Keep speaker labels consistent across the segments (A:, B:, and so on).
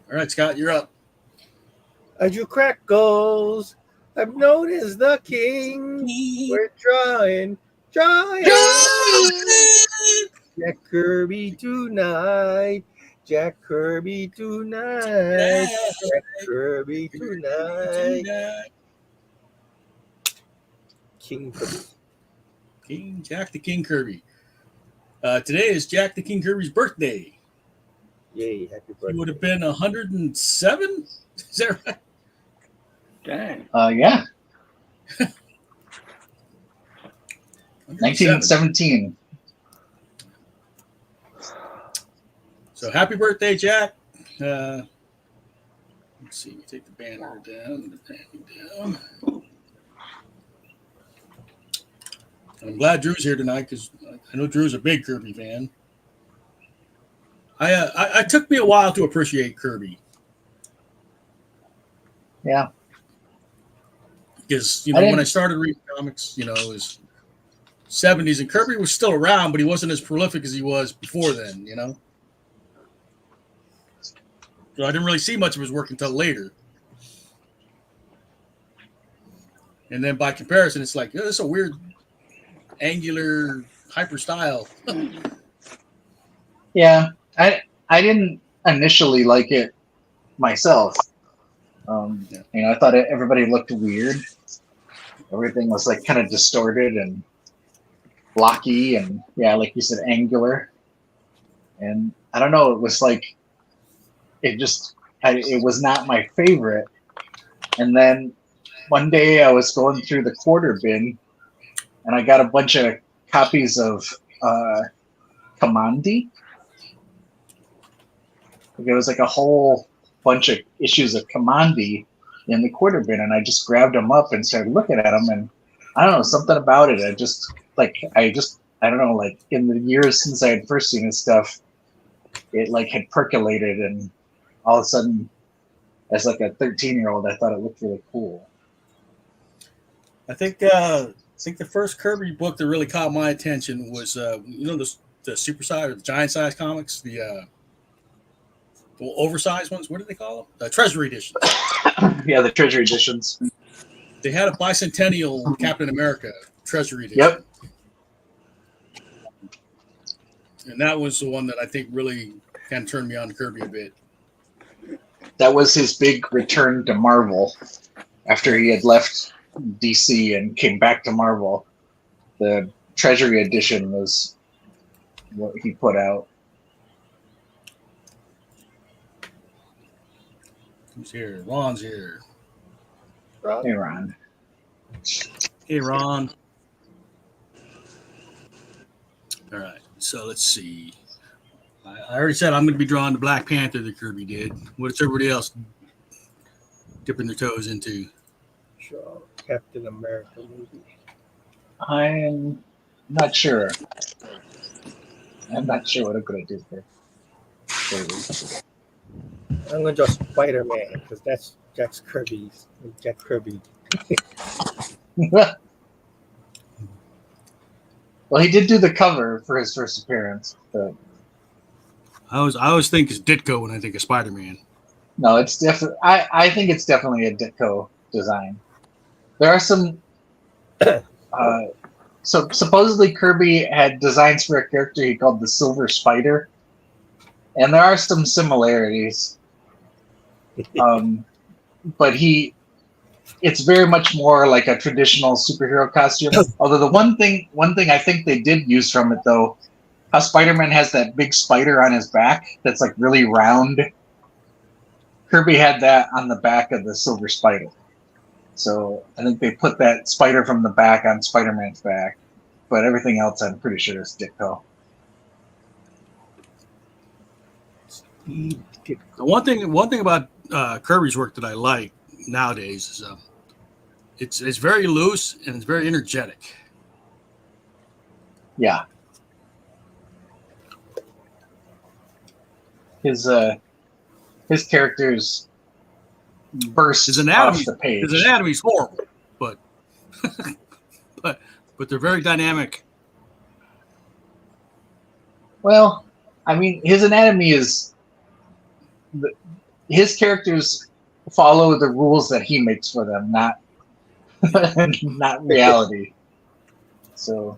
A: All right, Scott, you're up.
B: As you crack goals, I'm known as the king. We're drawing. Jack Kirby tonight. Jack Kirby tonight. Jack Kirby tonight. King Kirby.
A: Jack the King Kirby. Today is Jack the King Kirby's birthday.
B: Yay, happy birthday.
A: He would have been 107? Is that right?
C: Dang.
D: Yeah.
A: 1917. So happy birthday, Jack. Let's see, we take the banner down. And I'm glad Drew's here tonight because I know Drew's a big Kirby fan. I took me a while to appreciate Kirby.
D: Yeah.
A: Because, when I started reading comics, it was 70s, and Kirby was still around, but he wasn't as prolific as he was before then, So I didn't really see much of his work until later. And then by comparison, it's like, this is a weird, angular, hyper style.
D: Yeah, I didn't initially like it myself. I thought everybody looked weird. Everything was like kind of distorted and blocky, and like you said, angular. And I don't know, it was like it was not my favorite. And then one day I was going through the quarter bin, and I got a bunch of copies of Commandi. There was like a whole bunch of issues of Commandi in the quarter bin, and I just grabbed them up and started looking at them, and I don't know, something about it. I don't know, like in the years since I had first seen his stuff, it like had percolated, and all of a sudden, as like a 13-year-old, I thought it looked really cool.
A: I think the first Kirby book that really caught my attention was the super size or the giant size comics, the oversized ones. What do they call them? The Treasury editions.
D: Yeah, the Treasury editions.
A: They had a bicentennial Captain America Treasury edition.
D: Yep.
A: And that was the one that I think really kind of turned me on to Kirby a bit.
D: That was his big return to Marvel after he had left DC and came back to Marvel. The Treasury edition was what he put out.
A: Who's here? Ron's here.
D: Hey, Ron.
A: Hey, Ron. All right, so let's see. I already said I'm going to be drawing the Black Panther that Kirby did. What's everybody else dipping their toes into?
B: Sure. Captain America movie.
D: I'm not sure. I'm not sure what I'm going to do there.
B: I'm going to draw Spider-Man because that's Jack Kirby.
D: Well, he did do the cover for his first appearance, but
A: I always think it's Ditko when I think of Spider-Man.
D: no, it's definitely. I think it's definitely a Ditko design. There are some. So supposedly Kirby had designs for a character he called the Silver Spider, and there are some similarities. But it's very much more like a traditional superhero costume. Although the one thing I think they did use from it though, how Spider-Man has that big spider on his back that's like really round. Kirby had that on the back of the Silver Spider. So I think they put that spider from the back on Spider-Man's back, but everything else I'm pretty sure is Ditko.
A: The one thing about Kirby's work that I like nowadays is it's very loose and it's very energetic.
D: Yeah. His characters burst off the page.
A: His anatomy's horrible, but but they're very dynamic.
D: Well, I mean, his anatomy is his characters follow the rules that he makes for them, not not reality. So,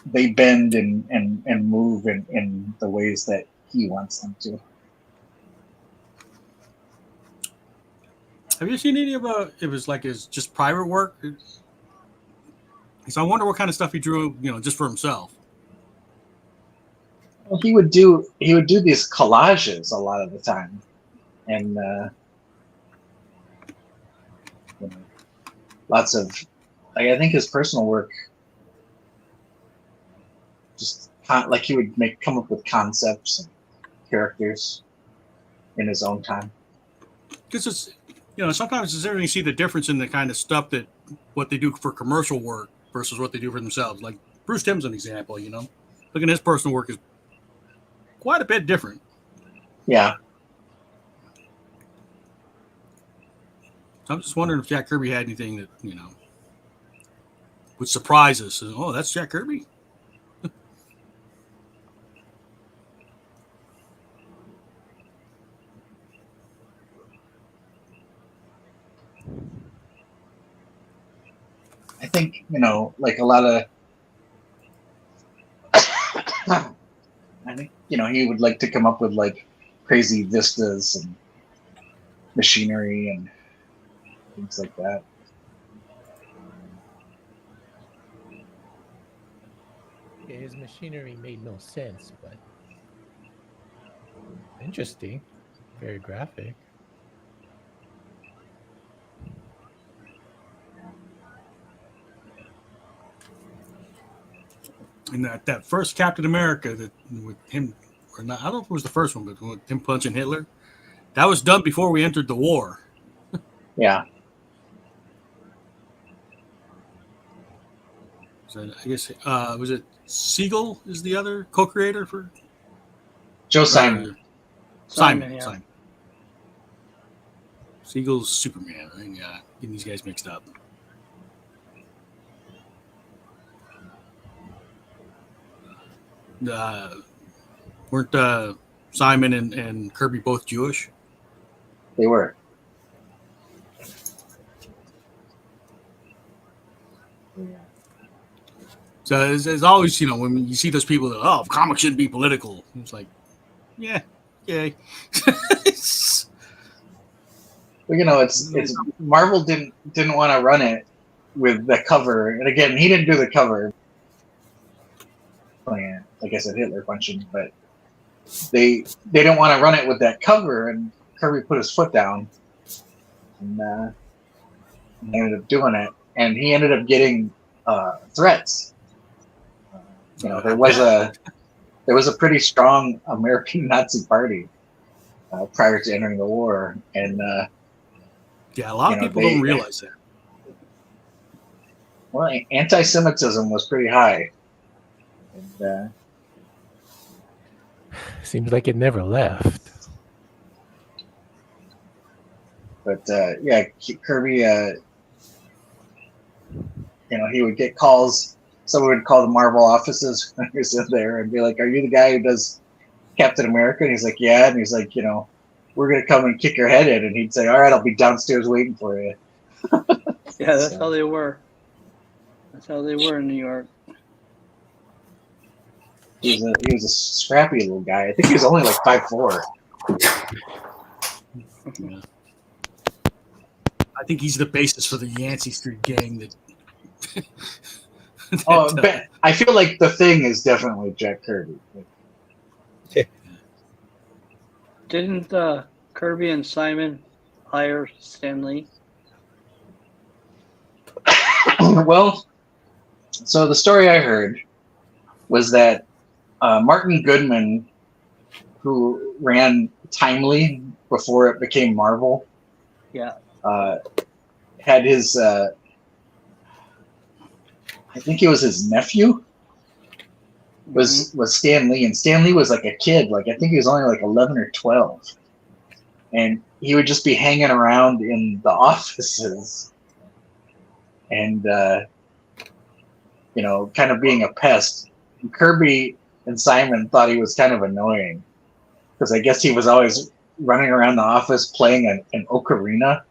D: they bend and move in the ways that he wants them to.
A: Have you seen any of it was like his just private work? So I wonder what kind of stuff he drew, just for himself.
D: Well, he would do these collages a lot of the time, and lots of, I think his personal work, just like he would come up with concepts and characters in his own time.
A: Because it's, sometimes it's everything you see the difference in the kind of stuff what they do for commercial work versus what they do for themselves. Like Bruce Timm's an example, looking at his personal work is quite a bit different.
D: Yeah.
A: So I'm just wondering if Jack Kirby had anything that, would surprise us. Oh, that's Jack Kirby?
D: I think, like a lot of, I think, he would like to come up with like crazy vistas and machinery and things like that.
B: Yeah, his machinery made no sense, but interesting. Very graphic.
A: And that first Captain America that with him, or not, I don't know if it was the first one, but with him punching Hitler, that was done before we entered the war.
D: Yeah.
A: So I guess was it Siegel is the other co-creator for
D: Joe Simon.
A: Simon.
C: Yeah.
A: Simon. Siegel's Superman. I think getting these guys mixed up. Weren't Simon and Kirby both Jewish?
D: They were.
A: So it's always, when you see those people that, comics shouldn't be political. It's like, yeah, yay.
D: Well, it's Marvel didn't want to run it with the cover, and again, he didn't do the cover. Like I said, Hitler punching, but they didn't want to run it with that cover, and Kirby put his foot down, and ended up doing it, and he ended up getting threats. There was a pretty strong American Nazi party prior to entering the war, and
A: yeah, a lot of people don't realize that.
D: Well, anti-Semitism was pretty high. And,
B: seems like it never left.
D: But yeah, Kirby, he would get calls. Someone would call the Marvel offices when he was in there and be like, "Are you the guy who does Captain America?" And he's like, "Yeah." And he's like, "We're gonna come and kick your head in." And he'd say, "All right, I'll be downstairs waiting for you."
C: Yeah, that's how they were. That's how they were in New York.
D: He was a scrappy little guy. I think he was only like 5'4".
A: Yeah. I think he's the basis for the Yancey Street gang. That
D: I feel like the Thing is definitely Jack Kirby.
C: Didn't Kirby and Simon hire Stan Lee?
D: Well, so the story I heard was that Martin Goodman, who ran Timely before it became Marvel, had his, I think it was his nephew, was Stan Lee, and Stan Lee was like a kid, like I think he was only like 11 or 12, and he would just be hanging around in the offices, and kind of being a pest. And Kirby and Simon thought he was kind of annoying because I guess he was always running around the office playing an ocarina.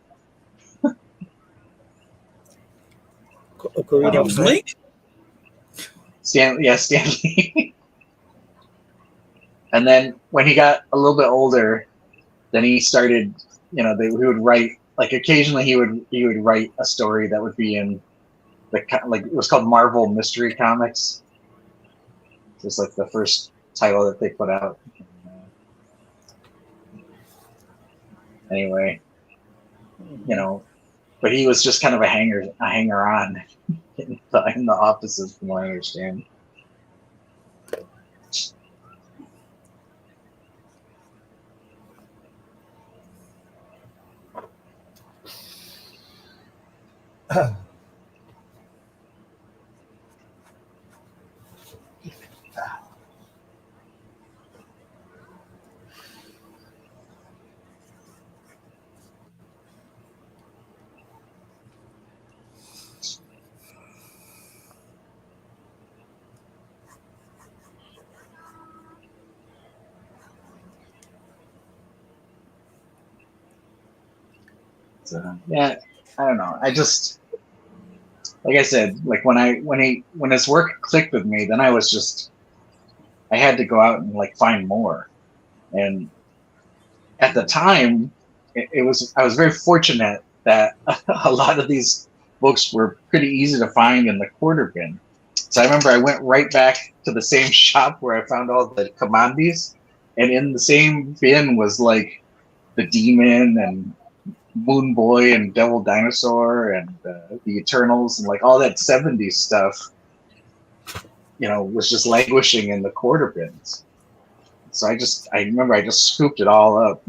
B: Ocarina
A: It
B: of
A: was
B: Time.
A: Link.
D: Stanley. And then when he got a little bit older, then he started, he would write, like occasionally he would write a story that would be in like it was called Marvel Mystery Comics. It was like the first title that they put out. Anyway, but he was just kind of a hanger on in the offices, from what I understand. So yeah, I don't know. I just, like I said, like when his work clicked with me, then I had to go out and like find more. And at the time, I was very fortunate that a lot of these books were pretty easy to find in the quarter bin. So I remember I went right back to the same shop where I found all the commodities, and in the same bin was like the Demon and Moon Boy and Devil Dinosaur and the Eternals and like all that 70s stuff, was just languishing in the quarter bins. So I remember I just scooped it all up.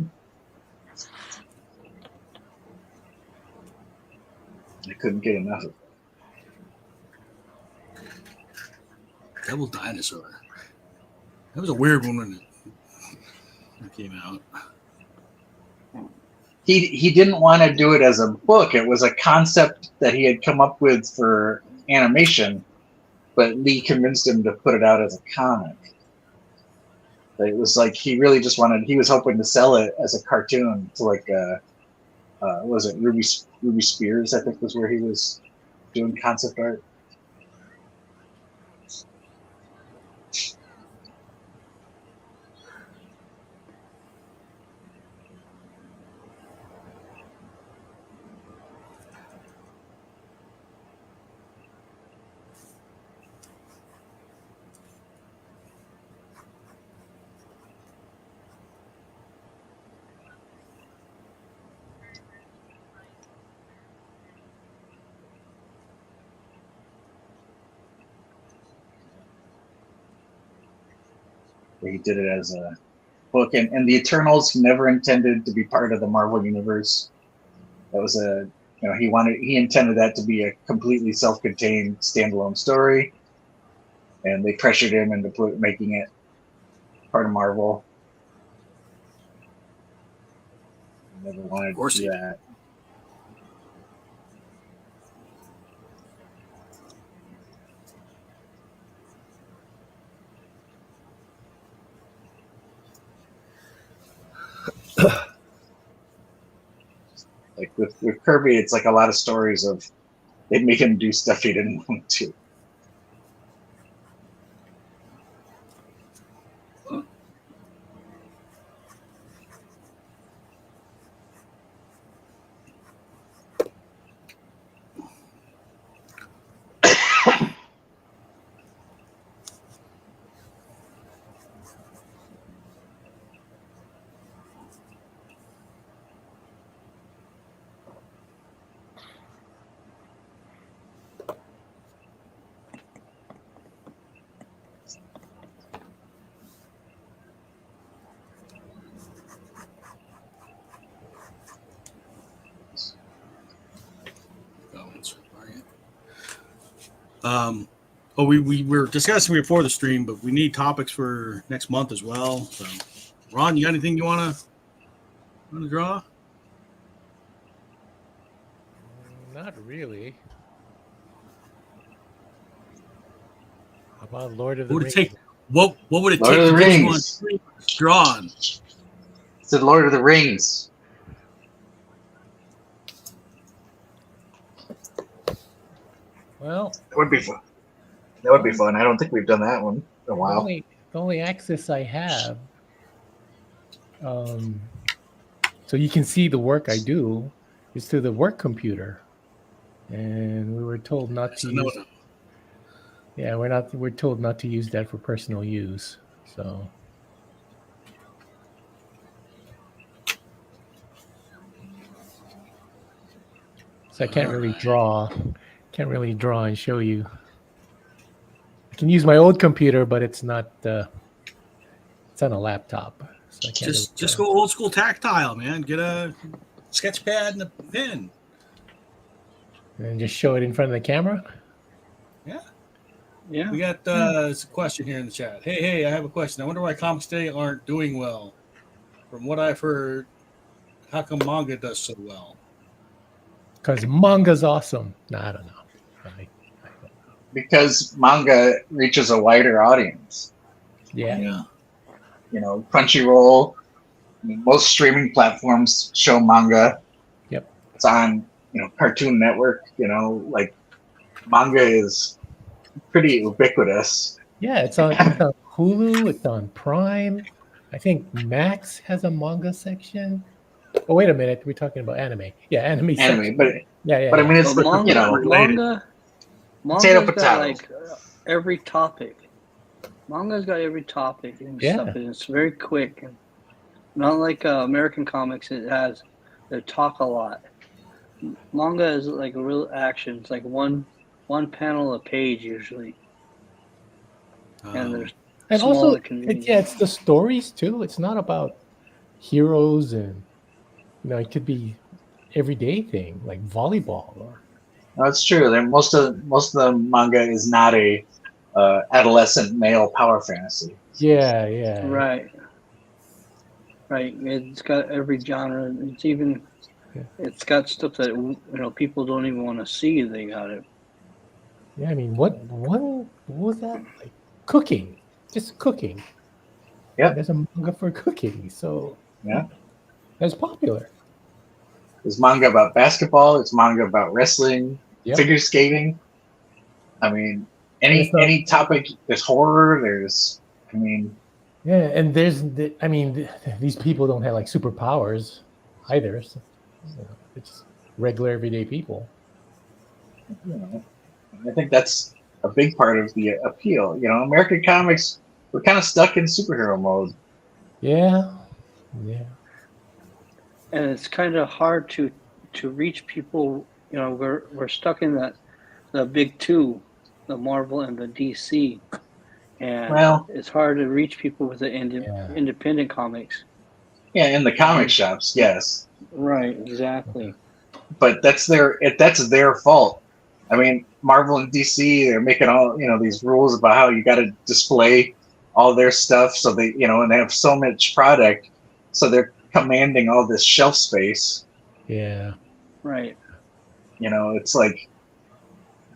D: I couldn't get enough of it.
A: Devil Dinosaur. That was a weird one when it came out.
D: He didn't want to do it as a book. It was a concept that he had come up with for animation, but Lee convinced him to put it out as a comic. But it was like he really just he was hoping to sell it as a cartoon to like was it Ruby Spears, I think was where he was doing concept art. He did it as a book, and the Eternals never intended to be part of the Marvel universe. That was he intended that to be a completely self-contained standalone story, and they pressured him into making it part of Marvel. He never wanted to do that. Like with Kirby, it's like a lot of stories of they make him do stuff he didn't want to.
A: We were discussing before the stream, but we need topics for next month as well. So, Ron, you got anything you want to draw?
E: Not really. How about Lord of the Rings?
A: What would it
D: Lord
A: take
D: of
A: to
D: the
A: get you on
D: Rings.
A: drawn?
D: It's the Lord of the Rings.
E: Well,
D: That would be fun. That would be fun. I don't think we've done that one in a
E: the
D: while.
E: only access I have, um, so you can see the work I do, is to the work computer, and we were told not to
A: So no,
E: use. Yeah, we're told not to use that for personal use. So I can't really draw. Can't really draw and show you. I can use my old computer, but it's not. It's on a laptop, so I can't.
A: just go old school tactile, man. Get a sketch pad and a pen.
E: And just show it in front of the camera.
A: Yeah.
C: Yeah.
A: We got a question here in the chat. Hey, I have a question. I wonder why comics today aren't doing well. From what I've heard, how come manga does so well?
E: Because manga's awesome. No, I don't know.
D: Because manga reaches a wider audience.
E: Yeah.
D: You know, Crunchyroll, I mean, most streaming platforms show manga.
E: Yep.
D: It's on, Cartoon Network, like manga is pretty ubiquitous.
E: Yeah, it's on Hulu. It's on Prime. I think Max has a manga section. Oh, wait a minute. We're talking about anime. Yeah, anime section.
D: But
E: Yeah.
D: I mean, it's
C: But
A: related.
C: Manga's got
D: potato.
C: like every topic. Manga's got every topic and
E: Yeah.
C: stuff, and it's very quick. And not like American comics, they talk a lot. Manga is like real action. It's like one panel a page usually, and there's
E: and
C: smaller
E: also,
C: convenience.
E: it's the stories too. It's not about heroes and it could be everyday thing like volleyball or.
D: That's true. Most of the manga is not a adolescent male power fantasy.
E: Yeah.
C: Right. It's got every genre. It's got stuff that people don't even want to see. They got it.
E: Yeah, I mean, what was that? Like cooking, just cooking.
D: Yep.
E: There's a manga for cooking, so
D: Yeah.
E: that's popular.
D: There's manga about basketball. It's manga about wrestling,
E: Yep.
D: figure skating. I mean, any topic. There's horror.
E: Yeah, and these people don't have like superpowers either. So, it's just regular everyday people.
D: I think that's a big part of the appeal. American comics, we're kind of stuck in superhero mode.
E: Yeah.
C: And it's kind of hard to reach people. We're stuck in the big two, the Marvel and the DC, and it's hard to reach people with the independent comics.
D: Yeah, in the comic shops, yes.
C: Right, exactly.
D: But that's their fault. I mean, Marvel and DC, they're making all these rules about how you got to display all their stuff, so they and they have so much product, so they're commanding all this shelf space.
E: Yeah.
C: Right.
D: It's like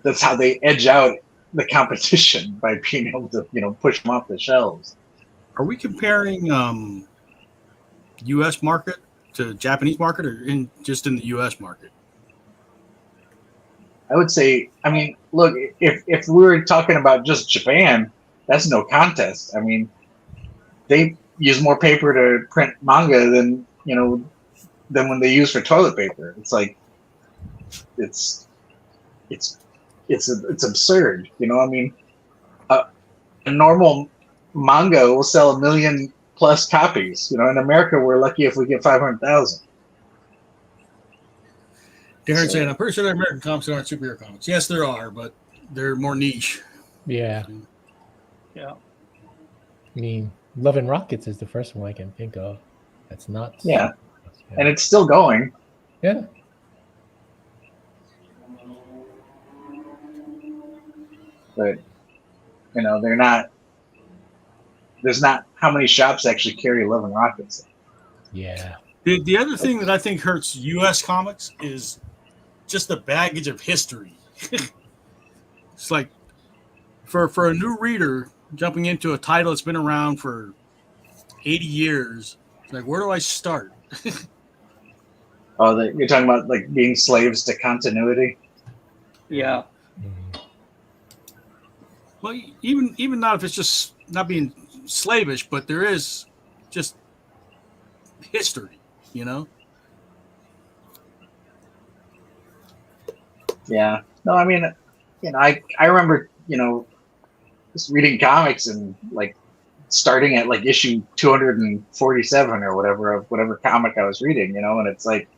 D: that's how they edge out the competition by being able to push them off the shelves.
A: Are we comparing U.S. market to Japanese market, or just in the U.S. market?
D: I would say, I mean, look, if we were talking about just Japan, that's no contest. I mean, they use more paper to print manga than when they use for toilet paper. It's like it's absurd. I mean, a normal manga will sell 1 million plus copies. In America, we're lucky if we get 500,000.
A: Darren saying, I'm pretty sure there are American comics that aren't superhero comics. Yes, there are, but they're more niche.
E: Yeah.
C: Yeah.
E: I mean, Love and Rockets is the first one I can think of. That's not.
D: Yeah. And it's still going.
E: Yeah.
D: But they're not. There's not how many shops actually carry Love and Rockets.
E: Yeah.
A: The other thing that I think hurts U.S. comics is just the baggage of history. It's like for a new reader, jumping into a title that's been around for 80 years. It's like, where do I start?
D: Oh, you're talking about like being slaves to continuity.
C: Yeah.
A: Well, even not if it's just not being slavish, but there is just history, you know.
D: Yeah. No, I mean, I remember, just reading comics and like starting at like issue 247 or whatever of whatever comic I was reading, and it's like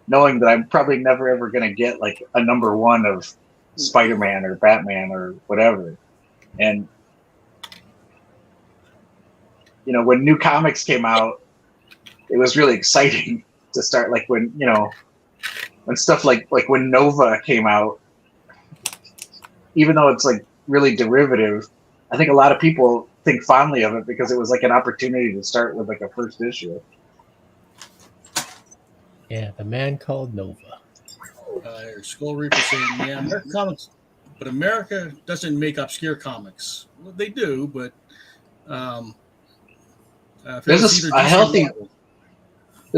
D: knowing that I'm probably never ever going to get like a number one of Spider-Man or Batman or whatever. And, when new comics came out, it was really exciting to start, like when stuff like when Nova came out, even though it's like really derivative, I think a lot of people think fondly of it because it was like an opportunity to start with like a first issue.
E: Yeah, The Man Called Nova.
A: Skull Reaper saying, yeah, American comics, but America doesn't make obscure comics. Well, they do, but
D: There's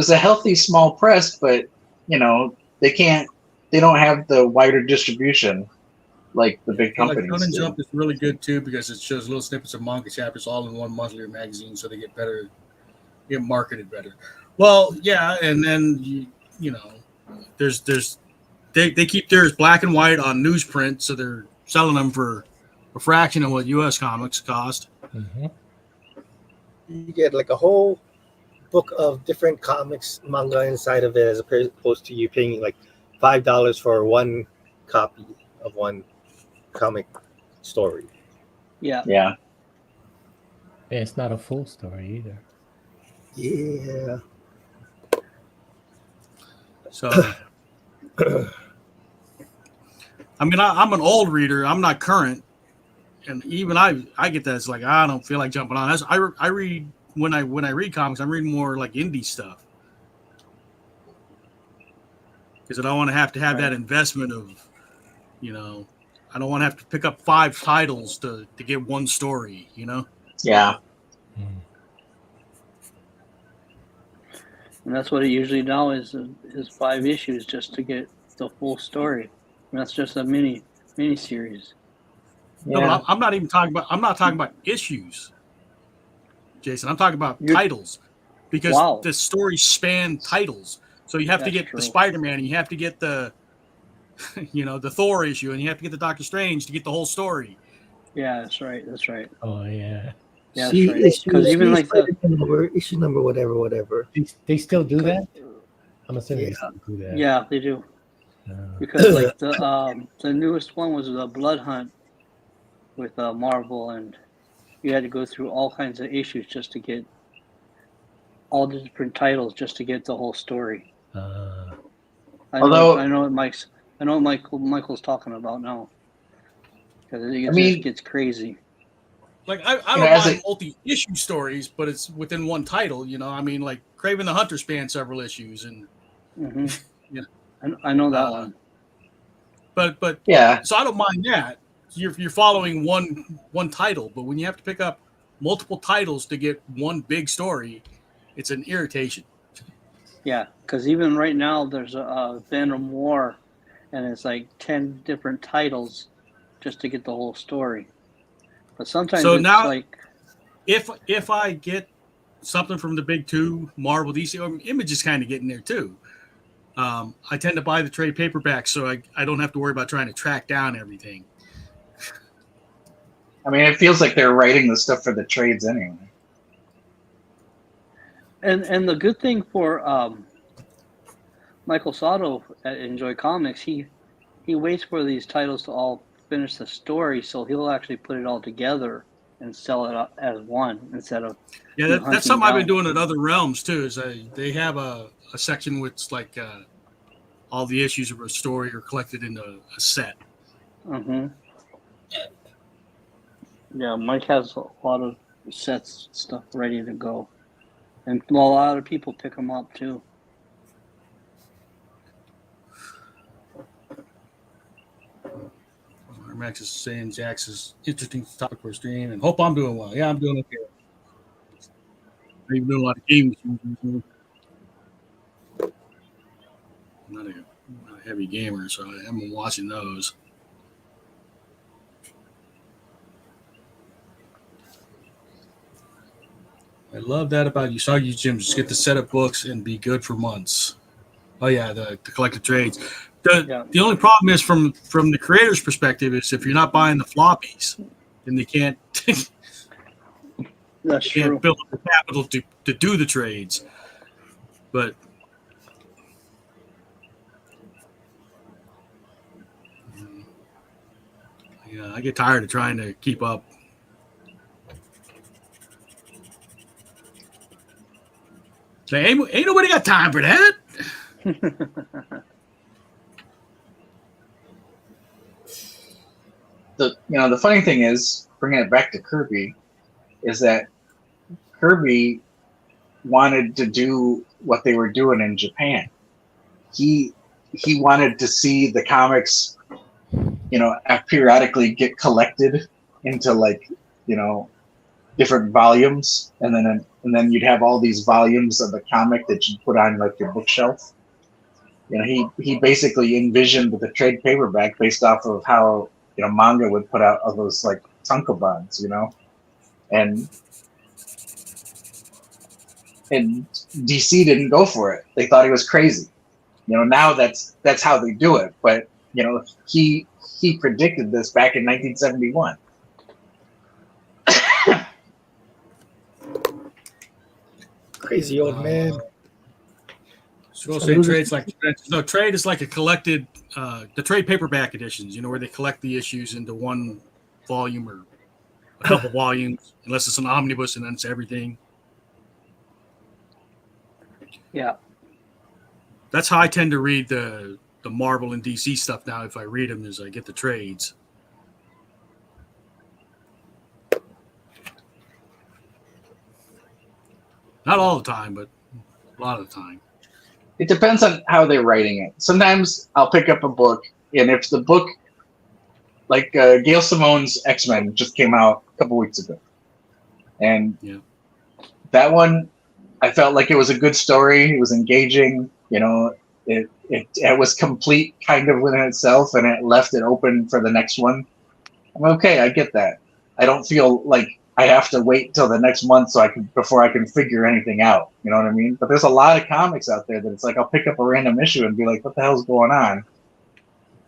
D: a healthy small press, but they don't have the wider distribution like the big companies.
A: Like Shonen Jump is really good too because it shows little snippets of manga chapters all in one monthly magazine, so they get marketed better. Well, yeah, and then there's they keep theirs black and white on newsprint, so they're selling them for a fraction of what U.S. comics cost.
E: Mm-hmm.
B: You get like a whole book of different comics, manga inside of it, as opposed to you paying like $5 for one copy of one comic story.
C: Yeah.
D: Yeah.
E: Yeah, it's not a full story either.
B: Yeah.
A: So, I mean, I'm an old reader. I'm not current, and even I get that. It's like I don't feel like jumping on. I read when I read comics. I'm reading more like indie stuff because I don't want to have that investment of, I don't want to have to pick up 5 titles to get one story.
D: Yeah.
C: And that's what it usually now is 5 issues just to get the full story. And that's just a mini series.
D: Yeah.
A: No, but I'm not even talking about. I'm not talking about issues, Jason. I'm talking about titles because the stories span titles. So you have to get the Spider-Man, and you have to get the, the Thor issue, and you have to get the Doctor Strange to get the whole story.
C: Yeah, that's right.
E: Oh yeah.
C: Yeah, that's right. Because even like
B: issue number, whatever.
E: They still do that. I'm assuming they still do that.
C: Yeah, they do. Because like the newest one was the Blood Hunt with Marvel, and you had to go through all kinds of issues just to get all the different titles just to get the whole story. I know what Michael's talking about now. Because it just gets crazy.
A: Like I don't mind multi-issue stories, but it's within one title. I mean, like Kraven the Hunter spanned several issues, and
C: I know that one.
A: But
D: yeah.
A: So I don't mind that. You're following one title, but when you have to pick up multiple titles to get one big story, it's an irritation.
C: Yeah, because even right now there's a Venom War, and it's like 10 different titles just to get the whole story. But sometimes it's
A: now,
C: like
A: if I get something from the big 2, Marvel, DC, or Image is kind of getting there too. I tend to buy the trade paperbacks, so I don't have to worry about trying to track down everything.
D: I mean, it feels like they're writing the stuff for the trades anyway.
C: And the good thing for Michael Sato at Enjoy Comics, he waits for these titles to all finish the story, so he'll actually put it all together and sell it as one instead of
A: that's something I've been doing at other realms too. Is they have a section which like all the issues of a story are collected into a set.
C: Mm-hmm. Yeah, Mike has a lot of sets stuff ready to go, and a lot of people pick them up too.
A: All Max is saying Jack's is interesting topic for a stream, and hope I'm doing well. Yeah, I'm doing okay. I'm doing a lot of games. I'm not a heavy gamer, so I am watching those. I love that about you. Saw you, Jim. Just get the setup books and be good for months. Oh yeah, the collected trades. The only problem is from the creator's perspective is if you're not buying the floppies, then they can't
C: That's true.
A: build up the capital to do the trades. But yeah, I get tired of trying to keep up. Say, ain't nobody got time for that.
D: The funny thing is, bringing it back to Kirby, is that Kirby wanted to do what they were doing in Japan. He wanted to see the comics, periodically get collected into different volumes, and then you'd have all these volumes of the comic that you put on your bookshelf. He basically envisioned the trade paperback based off of how manga would put out all those tankobons, and DC didn't go for it. They thought he was crazy. Now that's how they do it. But he predicted this back in 1971.
B: Crazy old man.
A: So say trades trade is like a collected the trade paperback editions, where they collect the issues into one volume or a couple volumes, unless it's an omnibus and then it's everything.
C: Yeah.
A: That's how I tend to read the Marvel and DC stuff now. If I read them, is I get the trades. Not all the time, but a lot of the time.
D: It depends on how they're writing it. Sometimes I'll pick up a book, and if the book, like Gail Simone's X-Men just came out a couple weeks ago, and that one, I felt like it was a good story. It was engaging. It was complete kind of within itself, and it left it open for the next one. I'm okay. I get that. I don't feel like I have to wait till the next month before I can figure anything out. You know what I mean? But there's a lot of comics out there that it's like I'll pick up a random issue and be like, "What the hell's going on?"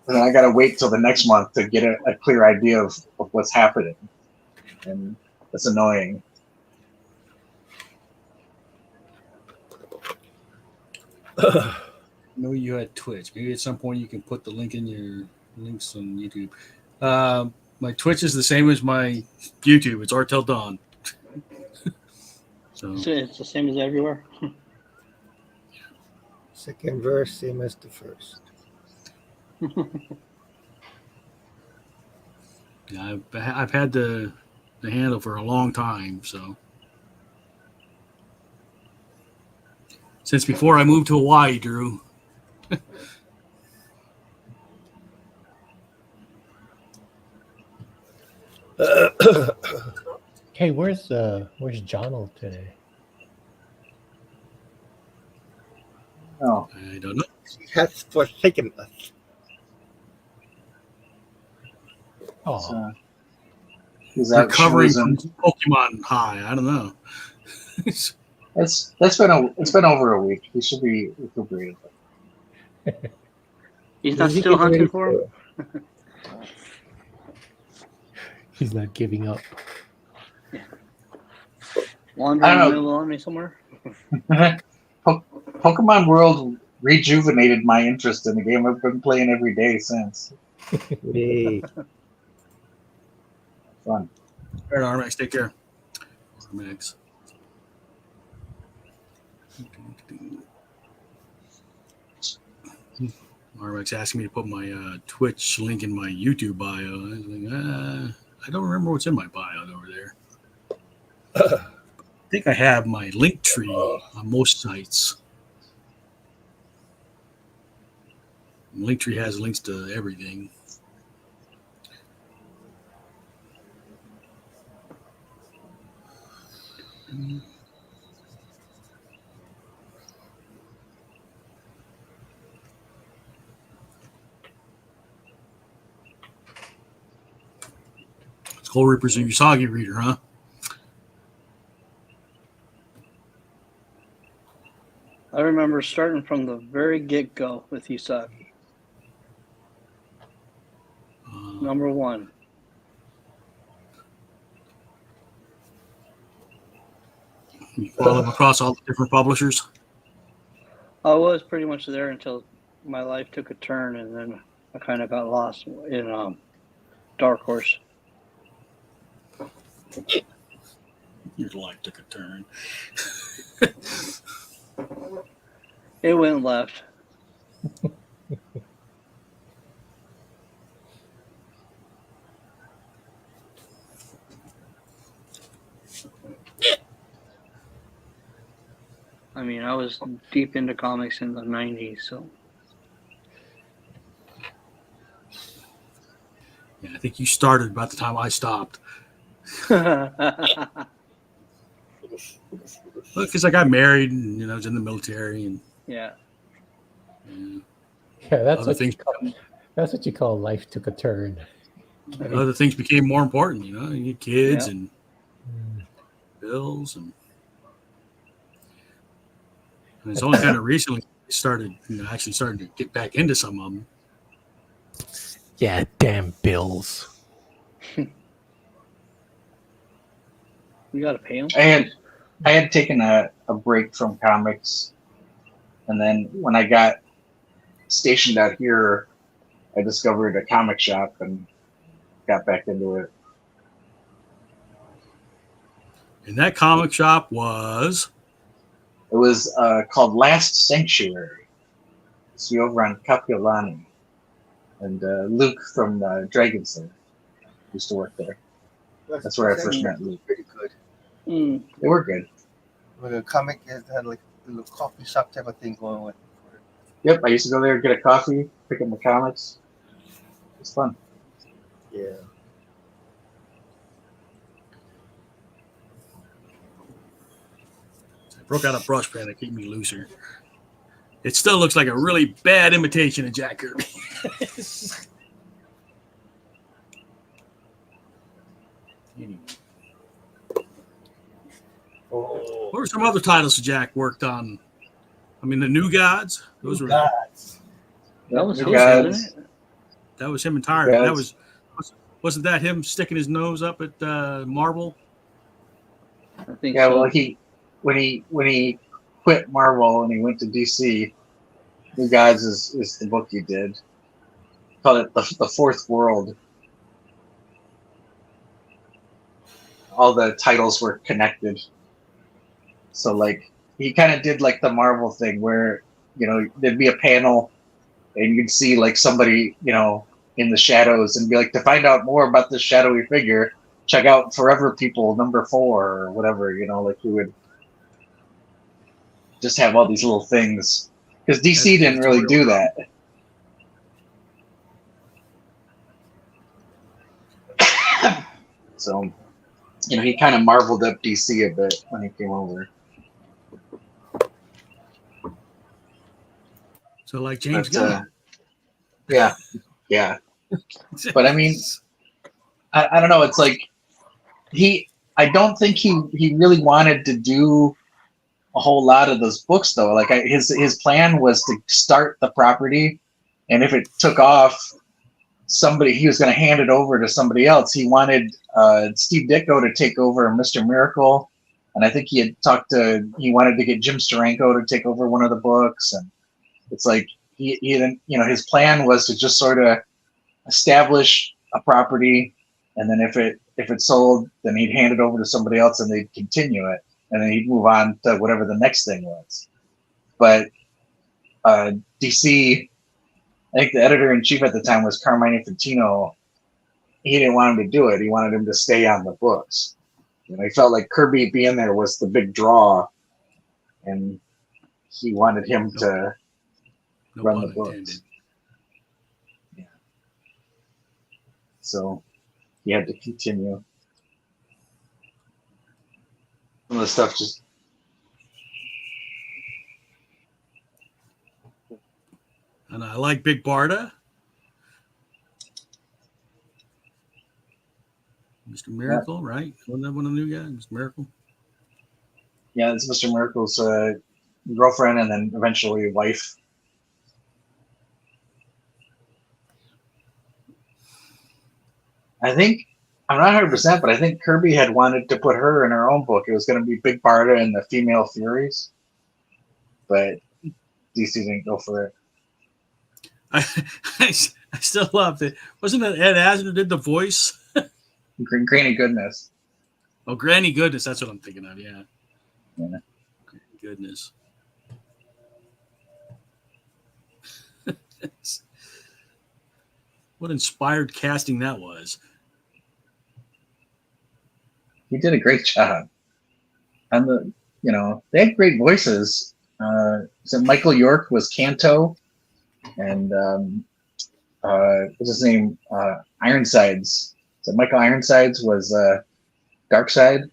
D: And then I gotta wait till the next month to get a clear idea of what's happening, and that's annoying.
A: I know you had Twitch. Maybe at some point you can put the link in your links on YouTube. My Twitch is the same as my YouTube. It's Art Till Dawn. So
C: it's the same as everywhere.
B: Second verse, same as the first.
A: yeah, I've had the handle for a long time. So since before I moved to Hawaii, Drew.
E: Hey, where's Johnald today?
D: Oh,
A: I don't know.
B: He has forsaken us.
E: Oh,
D: he's out
A: Recovering
D: schmoozing.
A: from Pokemon high. I don't know.
D: It's been over a week. He should be recuperated.
C: He's not still hunting for him?
E: he's not giving up.
C: Wandering
D: I
C: in
D: don't
C: the
D: know.
C: middle of me somewhere?
D: Pokemon World rejuvenated my interest in the game. I've been playing every day since.
B: Yay.
D: Fun.
A: All right, Armax, take care. Armax. Armax asking me to put my Twitch link in my YouTube bio. I was like, I don't remember what's in my bio over there. I think I have my link tree on most sites. Linktree has links to everything. Skull Reaper's a Usagi reader, huh?
C: I remember starting from the very get-go with Usagi. Number one.
A: You follow them across all the different publishers.
C: I was pretty much there until my life took a turn, and then I kind of got lost in Dark Horse.
A: Your life took a turn.
C: It went left. I mean, I was deep into comics in the 90s, so.
A: Yeah, I think you started about the time I stopped. Because I got married and I was in the military and
C: Yeah.
E: That's
A: other
E: what
A: things.
E: that's what you call life took a turn. I mean,
A: Other things became more important. You get kids
C: Yeah.
A: and bills, and it's only kind of recently started, actually starting to get back into some of them.
E: yeah, damn bills.
C: We got to pay them.
D: I had taken a break from comics, and then when I got stationed out here, I discovered a comic shop and got back into it.
A: And that comic shop was
D: It was called Last Sanctuary. It's over on Kapiolani. And Luke from Dragon Slayer used to work there. That's where I first met Luke.
B: Pretty good.
D: They were good.
B: Like a comic had like a little coffee shop type of thing going on.
D: Yep, I used to go there, get a coffee, pick up my comics. It's fun.
B: Yeah.
A: I broke out a brush pen to keep me looser. It still looks like a really bad imitation of Jack Kirby. Anyway. What were some other titles Jack worked on? I mean, the New Gods. Those were
B: Gods.
C: That was
D: New
C: him,
D: Gods.
C: wasn't it?
A: that was him entirely.
D: New
A: That
D: Gods.
A: wasn't that him sticking his nose up at Marvel?
C: I think
D: Yeah,
C: so.
D: well, when he quit Marvel and he went to DC, New Gods is the book he did. Called it the Fourth World. All the titles were connected. So like he kind of did like the Marvel thing where there'd be a panel and you'd see like somebody in the shadows and be like, to find out more about this shadowy figure, check out Forever People #4 or whatever. Like he would just have all these little things because DC didn't really do that. So he kind of marveled up DC a bit when he came over.
A: So like James
D: But,
A: Gunn.
D: yeah. But I mean, I don't know. It's like I don't think he really wanted to do a whole lot of those books though. Like his plan was to start the property, and if it took off, he was going to hand it over to somebody else. He wanted Steve Ditko to take over Mr. Miracle, and I think he wanted to get Jim Steranko to take over one of the books, and it's like his plan was to just sort of establish a property, and then if it sold, then he'd hand it over to somebody else and they'd continue it, and then he'd move on to whatever the next thing was. But DC, I think the editor-in-chief at the time was Carmine Infantino. He didn't want him to do it. He wanted him to stay on the books. He felt like Kirby being there was the big draw, and he wanted him to run the books.
A: Intended.
D: Yeah. So he had to continue. Some of the stuff just.
A: And I like Big Barda. Mr. Miracle, right? Wasn't that one of the new guys? Mr. Miracle?
D: Yeah, it's Mr. Miracle's girlfriend and then eventually wife. I think, I'm not 100%, but I think Kirby had wanted to put her in her own book. It was going to be Big Barda and the Female Furies. But DC didn't go for it.
A: I still love it. Wasn't it Ed Asner who did the voice?
D: Granny Goodness.
A: Oh, Granny Goodness. That's what I'm thinking of. Yeah.
D: Yeah.
A: Granny Goodness. What inspired casting that was.
D: He did a great job. And they had great voices. So Michael York was Kanto, and what's his name? Ironsides. So Michael Ironsides was Darkseid.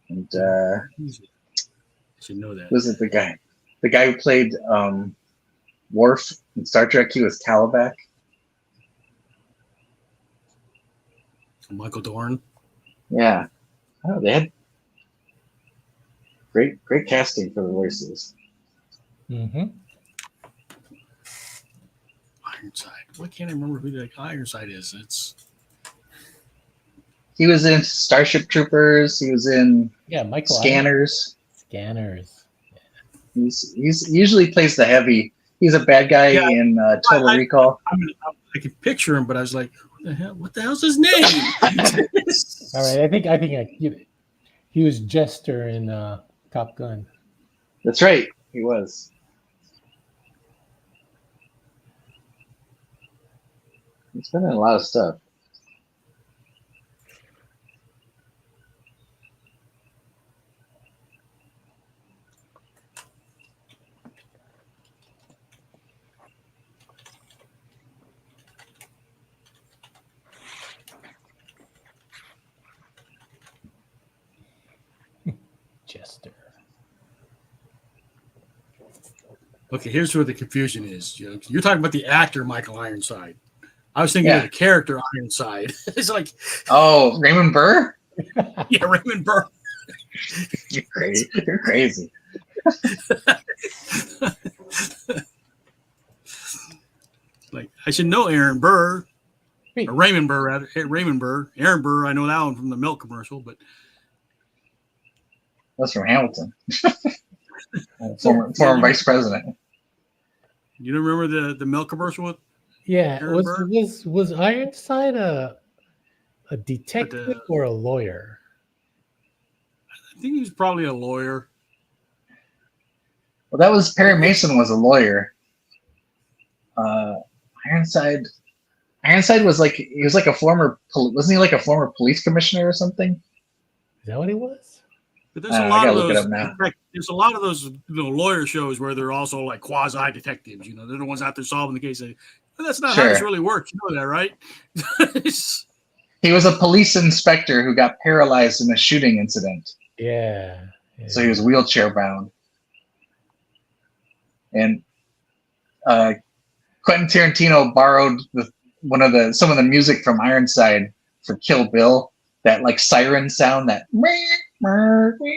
D: And
A: I should know that.
D: was it the guy? The guy who played Worf in Star Trek, he was Calabac.
A: Michael Dorn.
D: Yeah. Oh, they had great casting for the voices.
E: Mm-hmm.
A: Ironside. Why can't I remember who the Ironside is?
D: He was in Starship Troopers. He was in
E: Michael
D: Scanners.
E: Scanners.
D: He's usually plays the heavy. He's a bad guy in Total Recall.
A: I can picture him, but I was like, who the hell? What the hell's his name?
E: All right, I think he was Jester in Top Gun.
D: That's right, he was. He's been in a lot of stuff.
E: Jester.
A: Okay, here's where the confusion is. You're talking about the actor Michael Ironside. I was thinking of the character Ironside. It's like,
D: oh, Raymond Burr.
A: Yeah, Raymond Burr.
D: You're crazy. You're crazy.
A: Like, I should know Aaron Burr.
E: Wait.
A: Or Raymond Burr, rather. Raymond Burr. Aaron Burr, I know that one from the milk commercial, but
D: That's from Hamilton. former vice president.
A: you don't remember the milk commercial with Aaron Burr?
E: Was Ironside a detective or a lawyer?
A: I think he was probably a lawyer.
D: Well, that was Perry Mason was a lawyer. Ironside was like a former wasn't he like a former police commissioner or something?
E: Is that what he was?
A: But there's a lot of those.
D: Now.
A: There's a lot of those lawyer shows where they're also like quasi detectives. They're the ones out there solving the case. But that's not how this really works. You know that, right?
D: He was a police inspector who got paralyzed in a shooting incident.
E: Yeah.
D: So he was wheelchair bound. And Quentin Tarantino borrowed some of the music from Ironside for Kill Bill. That like siren sound, that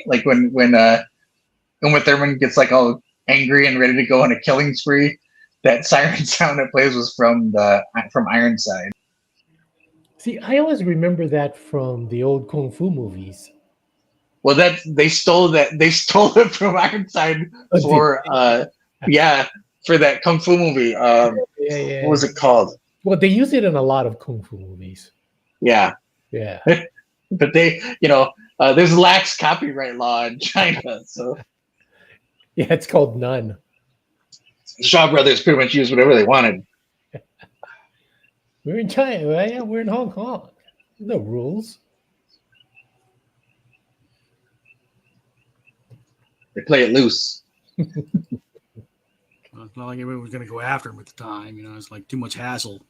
D: like when Uma Thurman gets like all angry and ready to go on a killing spree, that siren sound that plays was from Ironside.
E: See, I always remember that from the old kung fu movies.
D: Well, they stole it from Ironside for for that kung fu movie. What was it called?
E: Well, they use it in a lot of kung fu movies.
D: Yeah.
E: Yeah.
D: But there's lax copyright law in China, so
E: yeah, it's called none.
D: Shaw Brothers pretty much used whatever they wanted.
E: We're in China, right? Yeah, we're in Hong Kong. No rules.
D: They play it loose.
A: It's not like everyone was going to go after him at the time. It's like too much hassle.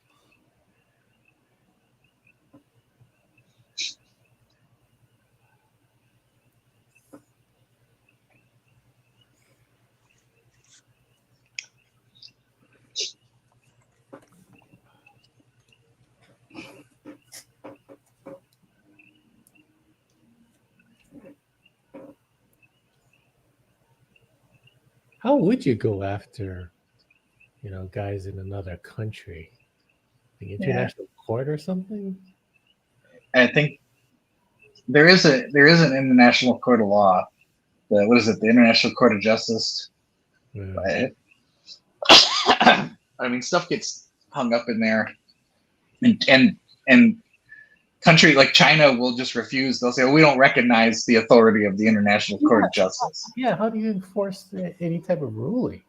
E: How would you go after, guys in another country? The international court or something?
D: I think there is an international court of law. What is it? The International Court of Justice.
E: Yeah.
D: I mean, stuff gets hung up in there, and country like China will just refuse. They'll say, "Oh, we don't recognize the authority of the International Court of Justice."
E: Yeah, how do you enforce any type of ruling?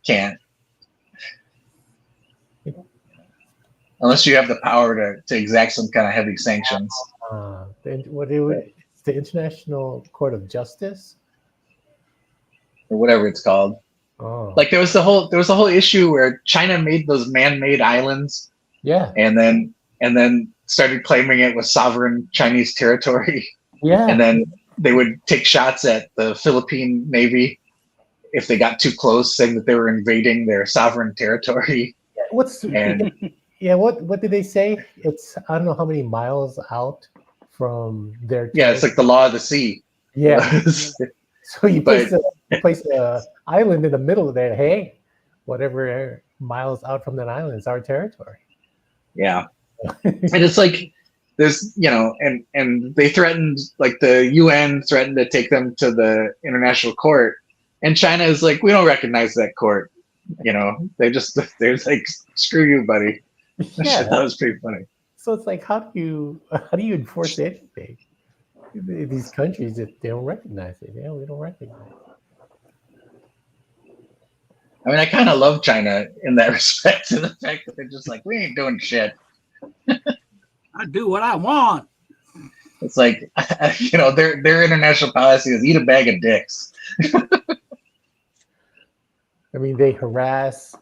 D: Can't. Unless you have the power to exact some kind of heavy sanctions.
E: It's the International Court of Justice?
D: Or whatever it's called.
E: Oh.
D: Like there was the whole issue where China made those man-made islands.
E: Yeah.
D: And then started claiming it was sovereign Chinese territory.
E: Yeah.
D: And then they would take shots at the Philippine Navy if they got too close, saying that they were invading their sovereign territory.
E: What did they say? It's I don't know how many miles out from their
D: Yeah, it's like the law of the sea.
E: Yeah. So you place a island in the middle of there. Hey, whatever miles out from that island is our territory.
D: Yeah. And it's like there's and they threatened, like the UN threatened to take them to the international court, and China is like, we don't recognize that court. They're like, screw you, buddy.
E: Yeah.
D: That was pretty funny.
E: So it's like, how do you enforce anything? These countries that they don't recognize it. Yeah, we don't recognize it.
D: I mean, I kind of love China in that respect, in the fact that they're just like, we ain't doing shit.
A: I do what I want.
D: It's like, their international policy is eat a bag of dicks.
E: I mean, they harass,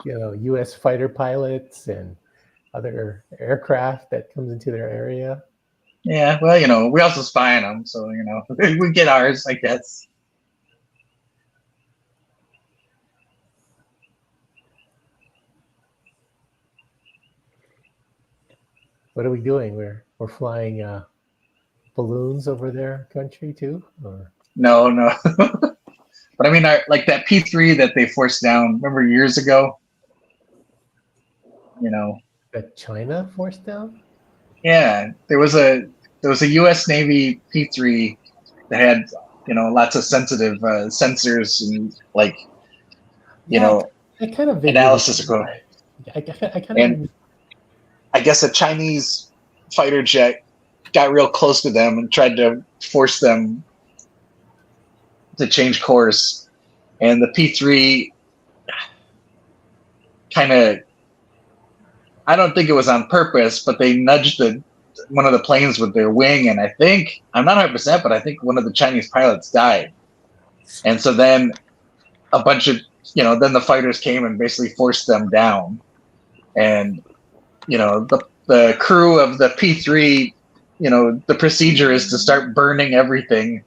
E: U.S. fighter pilots and other aircraft that comes into their area.
D: Yeah, well, we also spy on them, so we get ours, I guess.
E: What are we doing? We're flying balloons over their country too, or
D: no. But I mean, like that P3 that they forced down. Remember years ago?
E: that China forced down?
D: Yeah, there was a U.S. Navy P3 that had lots of sensitive sensors and
E: I kind of
D: analysis equipment.
E: And
D: I guess a Chinese fighter jet got real close to them and tried to force them to change course, and the P3 kind of, I don't think it was on purpose, but they nudged one of the planes with their wing, and I'm not 100%, but I think one of the Chinese pilots died. And so then a bunch of, then the fighters came and basically forced them down. And, the crew of the P3, the procedure is to start burning everything,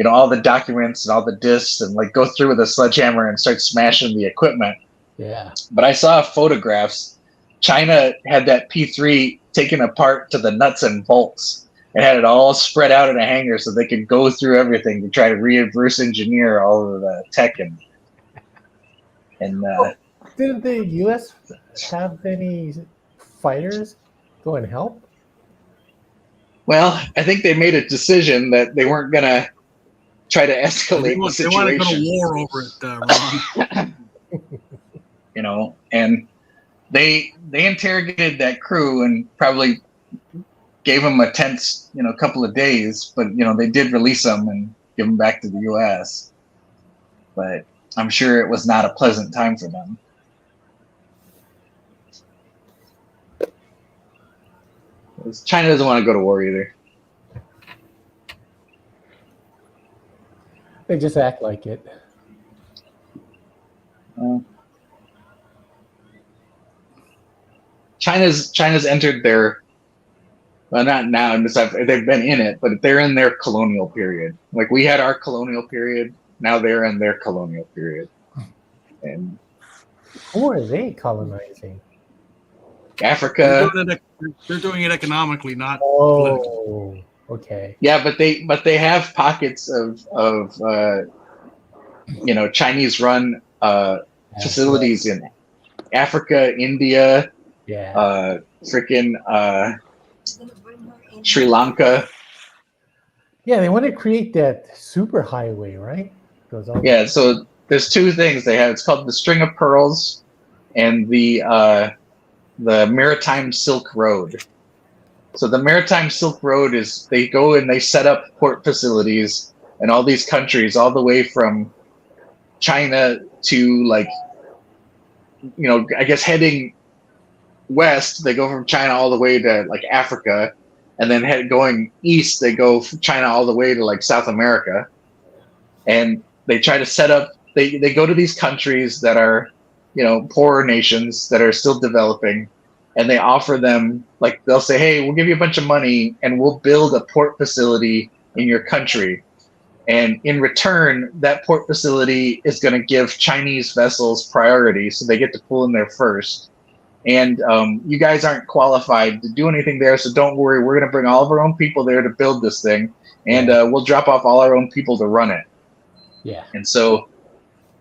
D: all the documents and all the disks, and go through with a sledgehammer and start smashing the equipment.
E: Yeah.
D: But I saw photographs. China had that P3 taken apart to the nuts and bolts and had it all spread out in a hangar so they could go through everything to try to reverse engineer all of the tech and
E: didn't the U.S. have any fighters go and help?
D: Well, I think they made a decision that they weren't going to try to escalate the situation.
A: They want to go to war over it, Ron.
D: And they interrogated that crew and probably gave them a tense, couple of days, but they did release them and give them back to the U.S. But I'm sure it was not a pleasant time for them. China doesn't want to go to war either.
E: They just act like it.
D: China's entered their, well, not now, they've been in it, but they're in their colonial period. Like we had our colonial period, now they're in their colonial period. And
E: who are they colonizing?
D: Africa.
A: They're doing it economically, not politically.
E: Okay.
D: Yeah, but they have pockets of Chinese run facilities in Africa, India,
E: Yeah.
D: freaking Sri Lanka.
E: Yeah, they want to create that super highway, right? Goes all
D: Yeah, so there's two things they have. It's called the String of Pearls and the Maritime Silk Road. So the Maritime Silk Road is they go and they set up port facilities in all these countries, all the way from China to I guess heading west, they go from China all the way to like Africa, and then going east, they go from China all the way to like South America, and they try to set up. They go to these countries that are, poorer nations that are still developing, and they offer them they'll say, "Hey, we'll give you a bunch of money, and we'll build a port facility in your country." And in return, that port facility is going to give Chinese vessels priority, so they get to pull in there first. And you guys aren't qualified to do anything there, so don't worry. We're going to bring all of our own people there to build this thing, and we'll drop off all our own people to run it.
E: Yeah.
D: And so,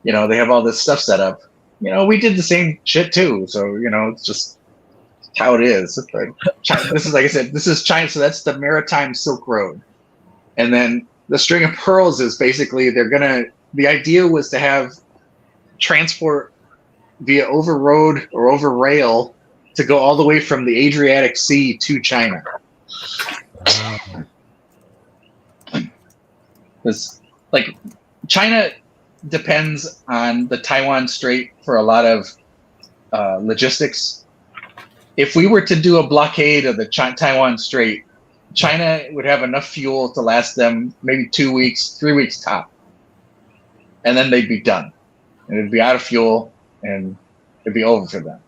D: they have all this stuff set up. We did the same shit too. So, it's just how it is. This is, like I said, this is China. So that's the Maritime Silk Road. And then the String of Pearls is basically the idea was to have transport via over road or over rail to go all the way from the Adriatic Sea to China. Because China depends on the Taiwan Strait for a lot of logistics. If we were to do a blockade of the Taiwan Strait, China would have enough fuel to last them maybe 2 weeks, 3 weeks top. And then they'd be done. And it'd be out of fuel and it'd be over for them.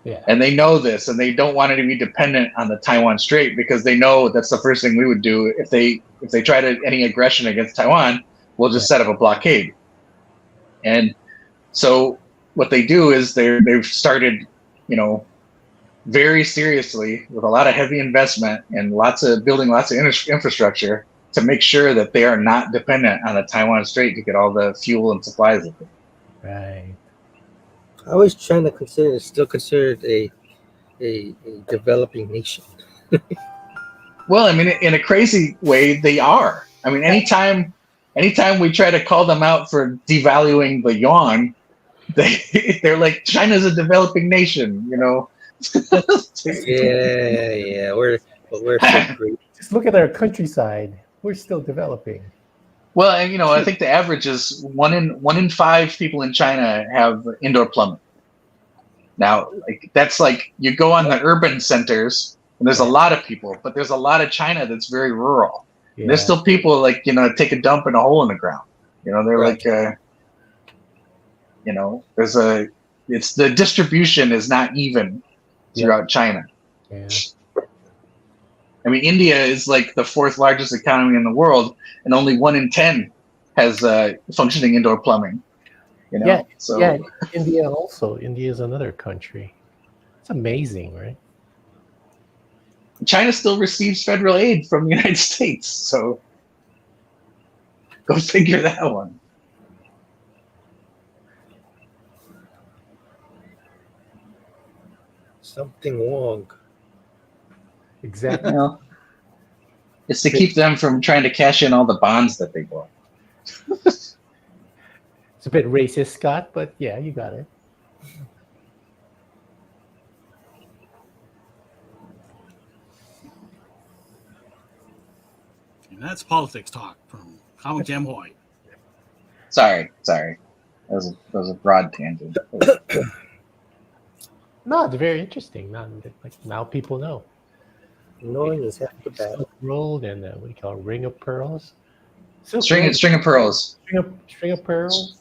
E: Yeah.
D: And they know this, and they don't want it to be dependent on the Taiwan Strait, because they know that's the first thing we would do if they try any aggression against Taiwan. We'll just set up a blockade. And so what they do is they've started, very seriously with a lot of heavy investment and building lots of infrastructure to make sure that they are not dependent on the Taiwan Strait to get all the fuel and supplies with it.
E: Right.
B: I always China is still considered a developing nation.
D: Well, I mean, in a crazy way, they are. I mean, anytime we try to call them out for devaluing the yuan, they're like, China's a developing nation,
B: Yeah, we're so great.
E: Just look at our countryside. We're still developing.
D: Well, and I think the average is one in 5 people in China have indoor plumbing. Now, that's you go on the urban centers, and there's a lot of people, but there's a lot of China that's very rural.
E: Yeah.
D: There's still people take a dump in a hole in the ground. They're
B: Right.
D: it's the distribution is not even throughout China.
E: Yeah.
D: I mean, India is the 4th largest economy in the world, and only 1 in 10 has functioning indoor plumbing.
E: Yeah.
D: So
E: Yeah. India also. India is another country. It's amazing, right?
D: China still receives federal aid from the United States. So go figure that one.
B: Something wrong.
E: Exactly.
D: It's to keep them from trying to cash in all the bonds that they bought.
E: It's a bit racist, Scott, but yeah, you got it.
A: And that's politics talk from Comic Jam Hawaii.
D: Sorry. That was a broad tangent.
E: No, it's very interesting. Now people know.
B: Knowing is half the battle.
E: Silk Road and what do you call it? Ring of Pearls? Silk
D: String
E: Road,
D: of Pearls
E: String of Pearls?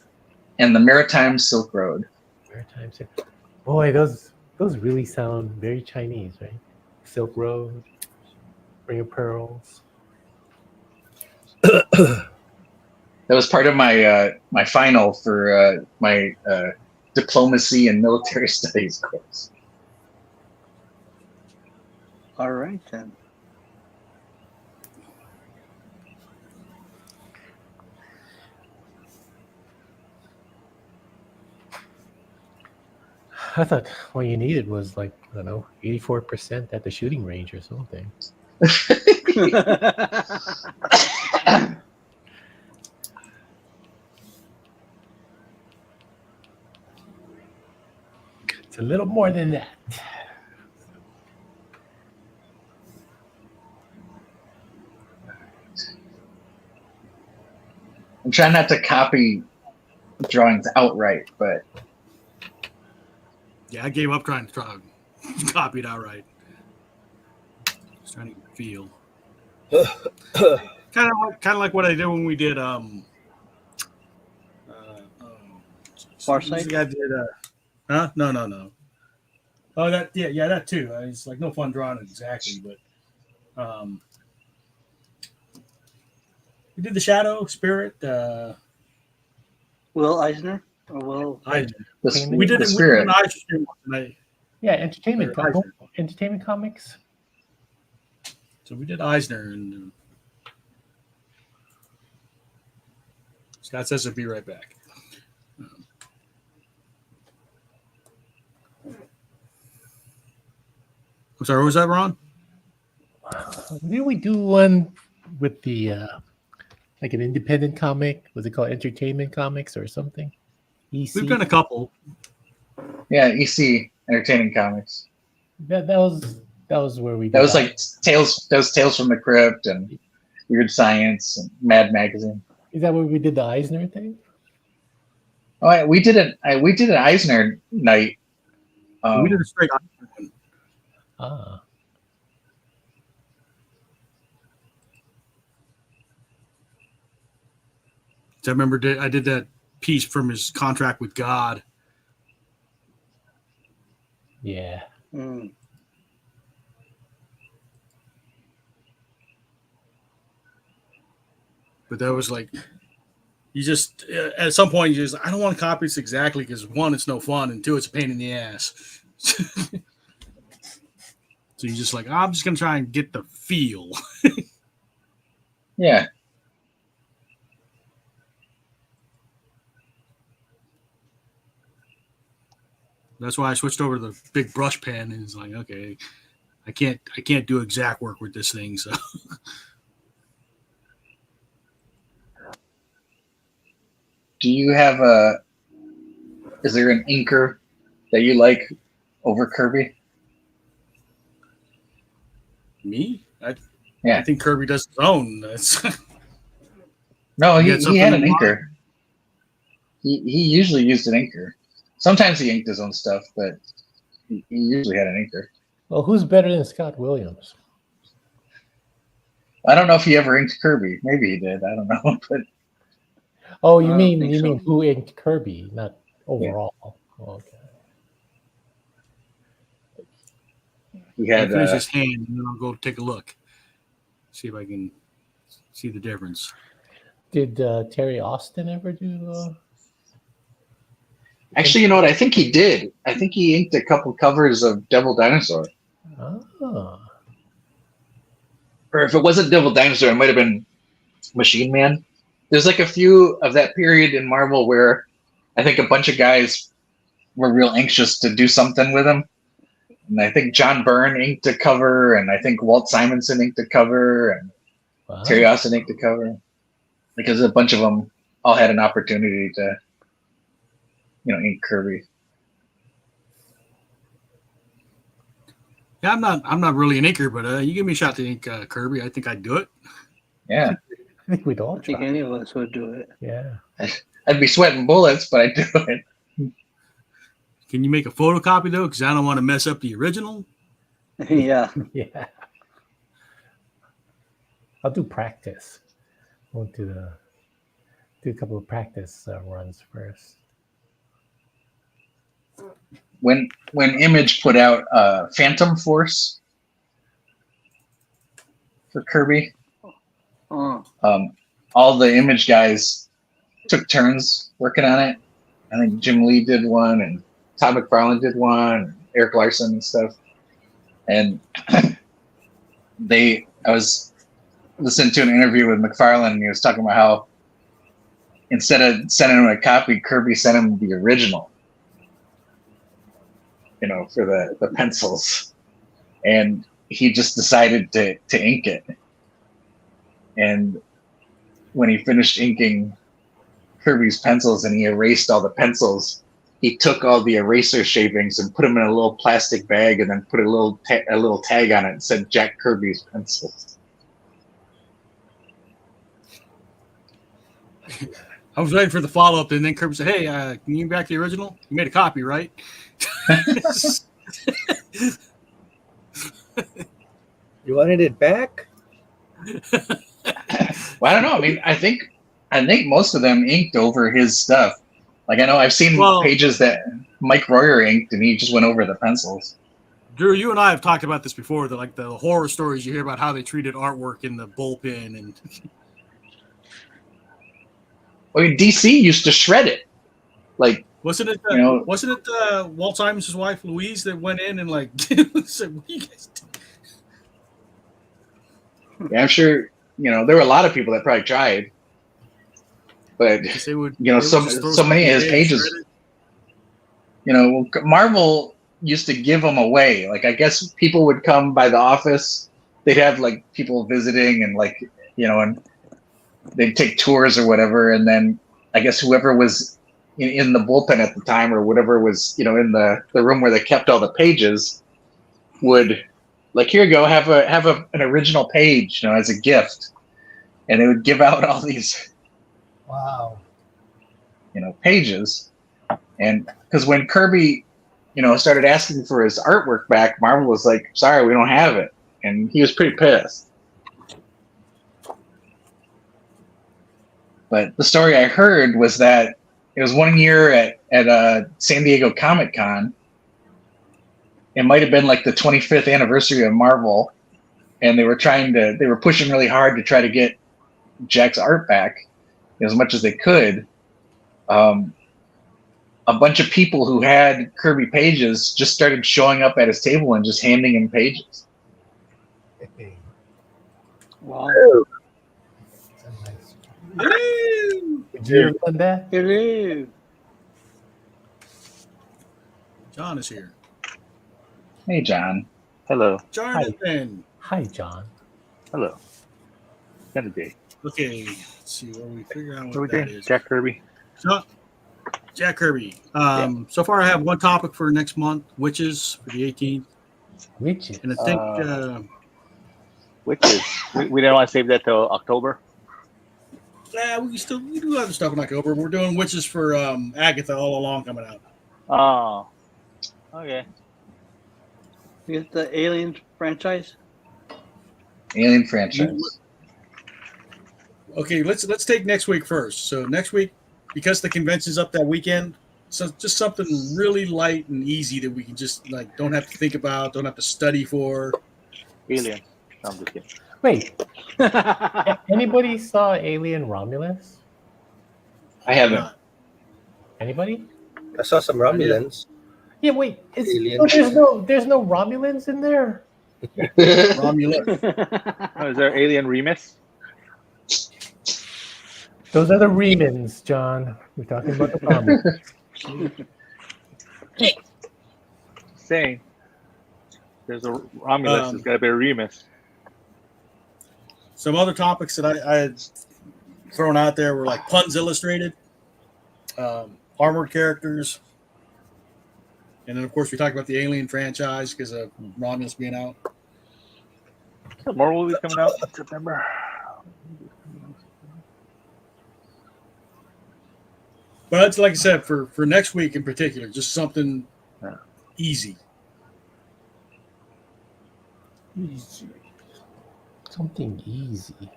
D: and the Maritime Silk Road.
E: Maritime Silk. Boy, those really sound very Chinese, right? Silk Road, Ring of Pearls.
D: That was part of my my final for my diplomacy and military studies course.
C: All right, then.
E: I thought what you needed was like, I don't know, 84% at the shooting range or something. It's a little more than that.
D: I'm trying not to copy drawings outright, but
A: Yeah, I gave up trying to copy it outright. Just trying to get the feel. kind of like what I did when we did
C: Farsight?
A: the guy did huh? No. Oh, that that too. It's like no fun drawing it exactly, but we did the Shadow Spirit.
C: Will Eisner? Or Will?
A: We did
D: the
A: it.
D: Spirit.
A: We did an Eisner stream tonight.
E: Yeah, entertainment
A: Eisner.
E: entertainment comics.
A: So we did Eisner, and Scott says he'll be right back. I'm sorry, what was that, Ron?
E: Didn't we do one with the like an independent comic? Was it called Entertainment Comics or something? EC.
A: We've done a couple.
D: Yeah, EC Entertaining Comics.
E: That was where we.
D: That was like Tales. That was Tales from the Crypt and Weird Science and Mad Magazine.
E: Is that where we did the Eisner thing?
D: Oh, we did an Eisner night.
A: We did a straight Eisner one.
E: Ah.
A: So I remember I did that piece from his contract with God.
E: Yeah.
C: Mm.
A: But that was like, you just, at some point, you just, I don't want to copy this exactly because one, it's no fun, and two, it's a pain in the ass. So you're just like, I'm just going to try and get the feel.
D: Yeah.
A: That's why I switched over to the big brush pen, and it's like, okay, I can't do exact work with this thing. So
D: Do you have is there an inker that you like over Kirby?
A: me,
D: Yeah.
A: I think Kirby does his own. That's
D: No,
A: You
D: he
A: had something
D: had an
A: in mind?
D: inker. He usually used an inker. Sometimes he inked his own stuff, but he usually had an inker.
E: Well, who's better than Scott Williams?
D: I don't know if he ever inked Kirby. Maybe he did. I don't know. But
E: Oh,
C: I
E: you
C: don't
E: mean
C: think so.
E: who inked Kirby, not overall? Okay.
D: he
A: I
D: had
A: finish his hand, and then I'll go take a look, see if I can see the difference.
E: Did Terry Austin ever do?
D: actually, you know what? I think he did. I think he inked a couple covers of Devil Dinosaur.
E: Oh.
D: Or if it wasn't Devil Dinosaur, it might have been Machine Man. There's like a few of that period in Marvel where I think a bunch of guys were real anxious to do something with him. And I think John Byrne inked a cover, and I think Walt Simonson inked a cover, and
E: Wow.
D: Terry Austin inked a cover. Because a bunch of them all had an opportunity to, ink Kirby.
A: Yeah, I'm not really an inker, but you give me a shot to ink Kirby, I think I'd do it.
D: Yeah.
E: I think we'd all
C: I think
E: try.
C: any of us would do it.
E: Yeah.
D: I'd be sweating bullets, but I'd do it.
A: Can you make a photocopy though? Because I don't want to mess up the original.
C: Yeah.
E: Yeah. I'll do practice. We'll do a couple of practice runs first.
D: When Image put out Phantom Force for Kirby,
C: Oh.
D: all the Image guys took turns working on it. I think Jim Lee did one, and Todd McFarlane did one, and Eric Larson and stuff. And I was listening to an interview with McFarlane, and he was talking about how instead of sending him a copy, Kirby sent him the original. for the pencils, and he just decided to ink it. And when he finished inking Kirby's pencils and he erased all the pencils, he took all the eraser shavings and put them in a little plastic bag and then put a little tag on it and said Jack Kirby's pencils.
A: I was waiting for the follow up, and then Kirby said, "Hey, can you give me back the original? You made a copy, right?"
B: You wanted it back?
D: Well, I don't know. I mean, I think most of them inked over his stuff. Like, I know I've seen pages that Mike Royer inked, and he just went over the pencils.
A: Drew, you and I have talked about this before. The horror stories you hear about how they treated artwork in the bullpen, and
D: I mean, DC used to shred it. Like,
A: wasn't it Walt Simon's wife Louise that went in and said, "What do you guys do?"
D: Yeah, I'm sure there were a lot of people that probably tried, but so many of his pages. Marvel used to give them away. Like, I guess people would come by the office. They'd have like people visiting and and they'd take tours or whatever. And then I guess whoever was in the bullpen at the time or whatever was, in the room where they kept all the pages would here you go, have an original page, as a gift. And they would give out all these, pages. And because when Kirby, started asking for his artwork back, Marvel was like, "Sorry, we don't have it." And he was pretty pissed. But the story I heard was that it was one year at San Diego Comic-Con. It might have been like the 25th anniversary of Marvel, and they were pushing really hard to try to get Jack's art back as much as they could. A bunch of people who had Kirby pages just started showing up at his table and just handing him pages.
C: Wow.
E: Did you ever done that?
C: Hello.
A: John is here.
D: Hey, John.
F: Hello.
A: Jonathan.
E: Hi, John.
F: Hello. Been a day.
A: Okay, let's see what we figure out
F: What are we
A: what that
F: doing?
A: is.
F: Jack Kirby.
A: Jack Kirby. So far, I have one topic for next month, witches for the 18th,
E: Witches.
A: and I think
F: Witches. We don't want to save that till October.
A: we do other stuff in October. We're doing witches for Agatha all along coming out.
F: Oh. Okay.
C: You get the Alien franchise?
D: Alien franchise.
A: Okay, let's take next week first. So next week, because the convention's up that weekend, so just something really light and easy that we can just don't have to think about, don't have to study for.
F: Alien. No, I'm just kidding.
E: Wait, anybody saw Alien Romulus?
D: I haven't.
E: Anybody?
B: I saw some Romulans.
E: Yeah, wait.
B: Alien.
E: There's no Romulans in there.
A: Romulus.
F: Oh, is there Alien Remus?
E: Those are the Remans, John. We're talking about the Romulans.
F: Saying. There's a Romulus. There's got to be a Remus.
A: Some other topics that I had thrown out there were puns illustrated, armored characters, and then of course we talked about the Alien franchise because of Romulus being out.
F: More will be coming out in September.
A: But it's like I said, for next week in particular, just something easy.
E: Something easy.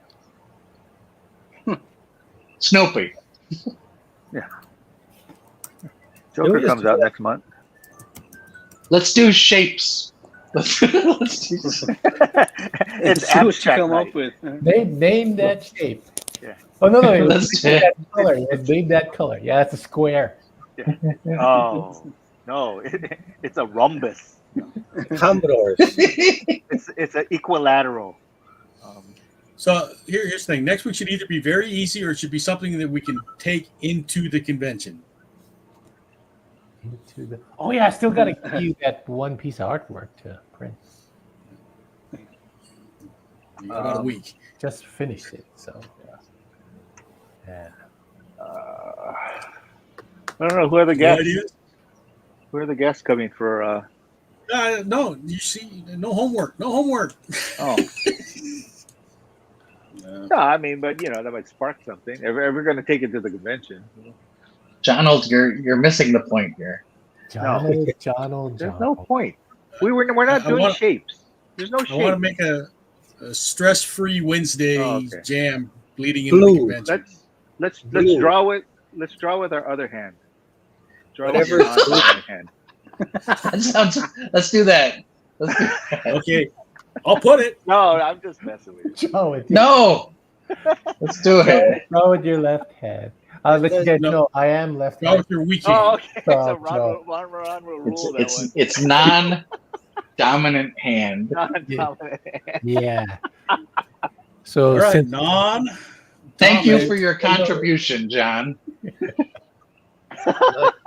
D: Snoopy.
F: Joker comes out next month.
D: Let's do shapes.
F: It's
C: See what you
F: abstract
C: come
F: night.
C: up with.
E: Name that shape.
F: Yeah.
E: Oh no,
D: Let's
E: name that color. Name that color. Yeah, it's a square.
F: Oh no, it's a rhombus.
B: Commodores.
F: It's an equilateral.
A: So here's the thing. Next week should either be very easy or it should be something that we can take into the convention.
E: Oh yeah, I still gotta give you that one piece of artwork to print.
A: About a week.
E: Just finished it, so yeah.
F: I don't know who are the
A: No
F: guests.
A: ideas?
F: Who are the guests coming for?
A: No, you see, no homework. No homework.
F: Oh, no, I mean, but that might spark something. If we're going to take it to the convention,
D: Donald, you're missing the point here.
E: Donald.
F: there's no point. We're not doing shapes. There's no
A: I
F: shape.
A: want to make a stress-free Wednesday
F: okay.
A: jam leading into the
B: Blue.
A: convention.
F: Let's
B: Blue.
F: draw it. Let's draw with our other hand. Draw with
B: Whatever
F: your
B: is blue.
F: non-dominant hand.
D: Let's do that.
A: Okay, I'll put it.
F: No, I'm just messing with you.
E: Draw with
D: No, let's do it.
E: draw with your left hand. I'll let you guys
A: No.
E: know I am
A: Draw
E: left-handed.
A: with your weak
F: Oh,
A: hand.
F: okay.
E: No,
F: So Ron will rule that one.
D: It's non-dominant hand.
F: Non-dominant hand.
E: Yeah. So
A: All right,
E: since
D: Thank you
A: non-dominant.
D: for your contribution, John.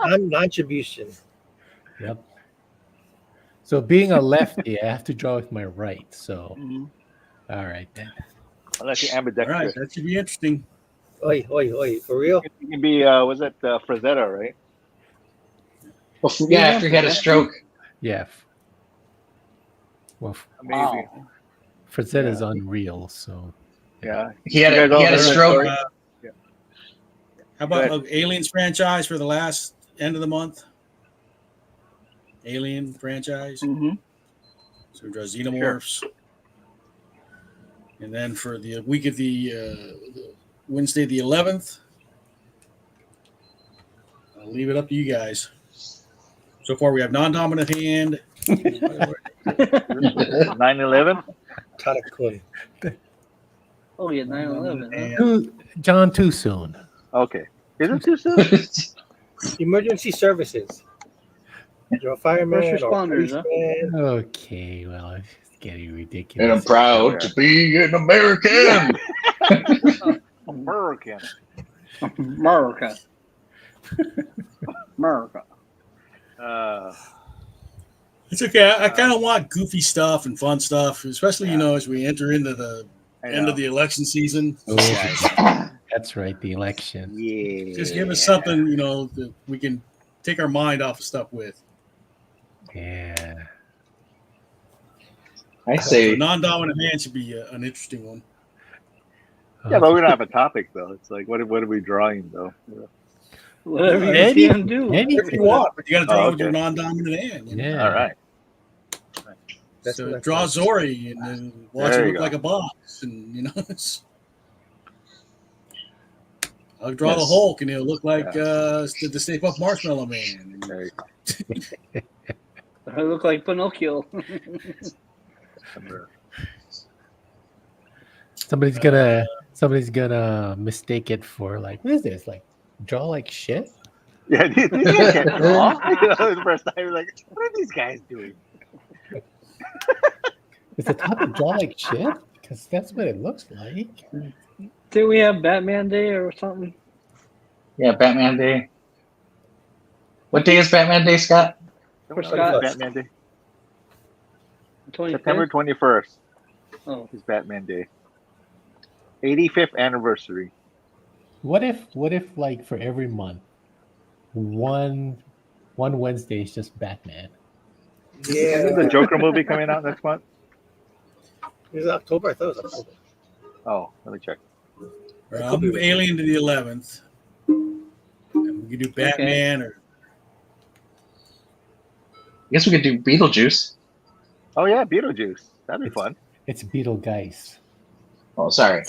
B: Non-contribution.
E: Yep. So being a lefty, I have to draw with my right. So
F: Mhm.
E: all right then.
F: Unless you're
A: All right,
F: ambidextrous.
A: that should be interesting.
B: Oi, oi, oi. For real?
F: You can be, was it Frazetta, right?
D: Yeah, after he had a stroke.
E: Yeah. Well,
F: Maybe.
E: Frazetta is unreal. So
F: Yeah.
D: He had
F: You
D: a,
F: guys
D: he had a
F: all heard that
D: stroke.
F: story?
A: How about
F: Go
A: Aliens franchise for the last end of the month? Alien franchise.
F: Mm-hmm.
A: So we draw Xenomorphs. And then for the week of the Wednesday the 11th, I'll leave it up to you guys. So far, we have non-dominant hand.
F: 9/11.
B: Tanakun.
C: Oh yeah, 9/11. Huh?
E: John, too soon.
F: Okay. Is it too soon?
B: Emergency services. You're a fireman
C: First
B: or
C: responders, huh?
B: policeman.
E: Okay, well, it's getting
D: And I'm
E: ridiculous.
D: proud to be an American.
F: American.
C: America. America.
A: It's okay. I kind of want goofy stuff and fun stuff, especially as we enter into the end of the election season.
E: Oh, that's right, the election.
F: Yeah.
A: Just give us something that we can take our mind off of stuff with.
E: Yeah.
D: I
A: So
D: say
A: non-dominant hand should be an interesting one.
F: Yeah, but we don't have a topic though. It's like, what are we drawing though?
C: Whatever you
E: Any-
C: can do.
A: If you want, but you got to draw with
F: okay.
A: your non-dominant hand.
E: Yeah.
F: All right.
B: That's
A: So
B: what
A: draw
B: I
A: Zori and then watch
F: There
A: it
F: you
A: look
F: go.
A: like a box, and I'll draw the
D: Yes.
A: Hulk, and it'll look like the Stay Puft Marshmallow Man.
F: There you
C: I look like Pinocchio.
F: go.
E: Somebody's gonna mistake it for like, what is this? Like draw like shit?
F: Yeah, these guys can't draw. The first time, you're like, what are these guys doing?
E: Is the top of draw like shit? Because that's what it looks like.
C: Did we have Batman Day or something?
D: yeah, Batman Day. What day is Batman Day, Scott?
C: For
F: Don't
C: Scott?
F: know, Batman Day.
C: 25th?
F: September 21st
C: Oh,
F: is Batman Day. 85th anniversary.
E: What if like for every month, one Wednesday is just Batman?
F: Isn't the
B: Yeah.
F: Joker movie coming out next month?
B: It was October. I thought it was October.
F: Oh, let me check.
A: I'll move Alien to the 11th. And we can do Batman or
D: I guess we could do Beetlejuice.
F: Oh yeah, Beetlejuice. That'd be fun.
E: It's Beetlegeist.
D: Oh, sorry.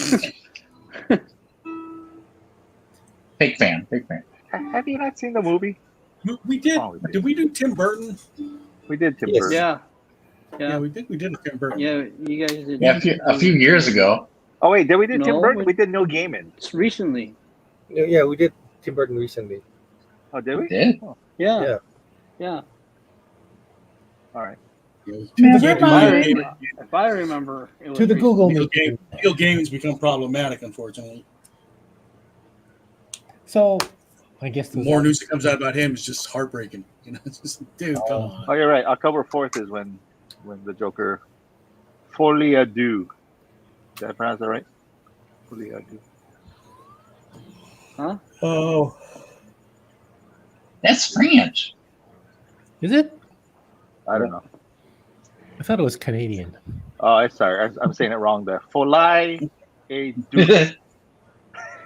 D: Big fan.
F: Have you not seen the movie?
A: we did.
F: Oh, we did.
A: Did we do Tim Burton?
F: We did Tim
B: Yes.
F: Burton.
C: yeah.
A: Yeah,
C: Yeah.
A: we did. We did a Tim Burton.
C: Yeah, you guys did.
D: Yeah, a few years ago.
F: Oh wait, did we do Tim
C: No,
F: Burton?
C: we-
F: We did Neil Gaiman.
C: It's recently.
B: Yeah, we did Tim Burton recently.
F: Oh, did we?
D: Did?
C: Yeah.
B: Yeah.
C: Yeah.
F: All right.
C: If I remember, it was
E: To the
C: recent.
E: Google
A: Neil
E: Meet.
A: Gaiman's become problematic, unfortunately.
E: So I guess
A: The more news that comes out about him is just heartbreaking. You know, it's just, dude, come on.
F: Oh, you're right. October 4th is when the Joker Folie à Deux. Did I pronounce that right? Folie à Deux.
C: Huh?
A: Oh,
D: That's French.
E: Is it?
F: I don't know.
E: I thought it was Canadian.
F: Oh, I'm sorry. I'm saying it wrong there. Folie à Deux.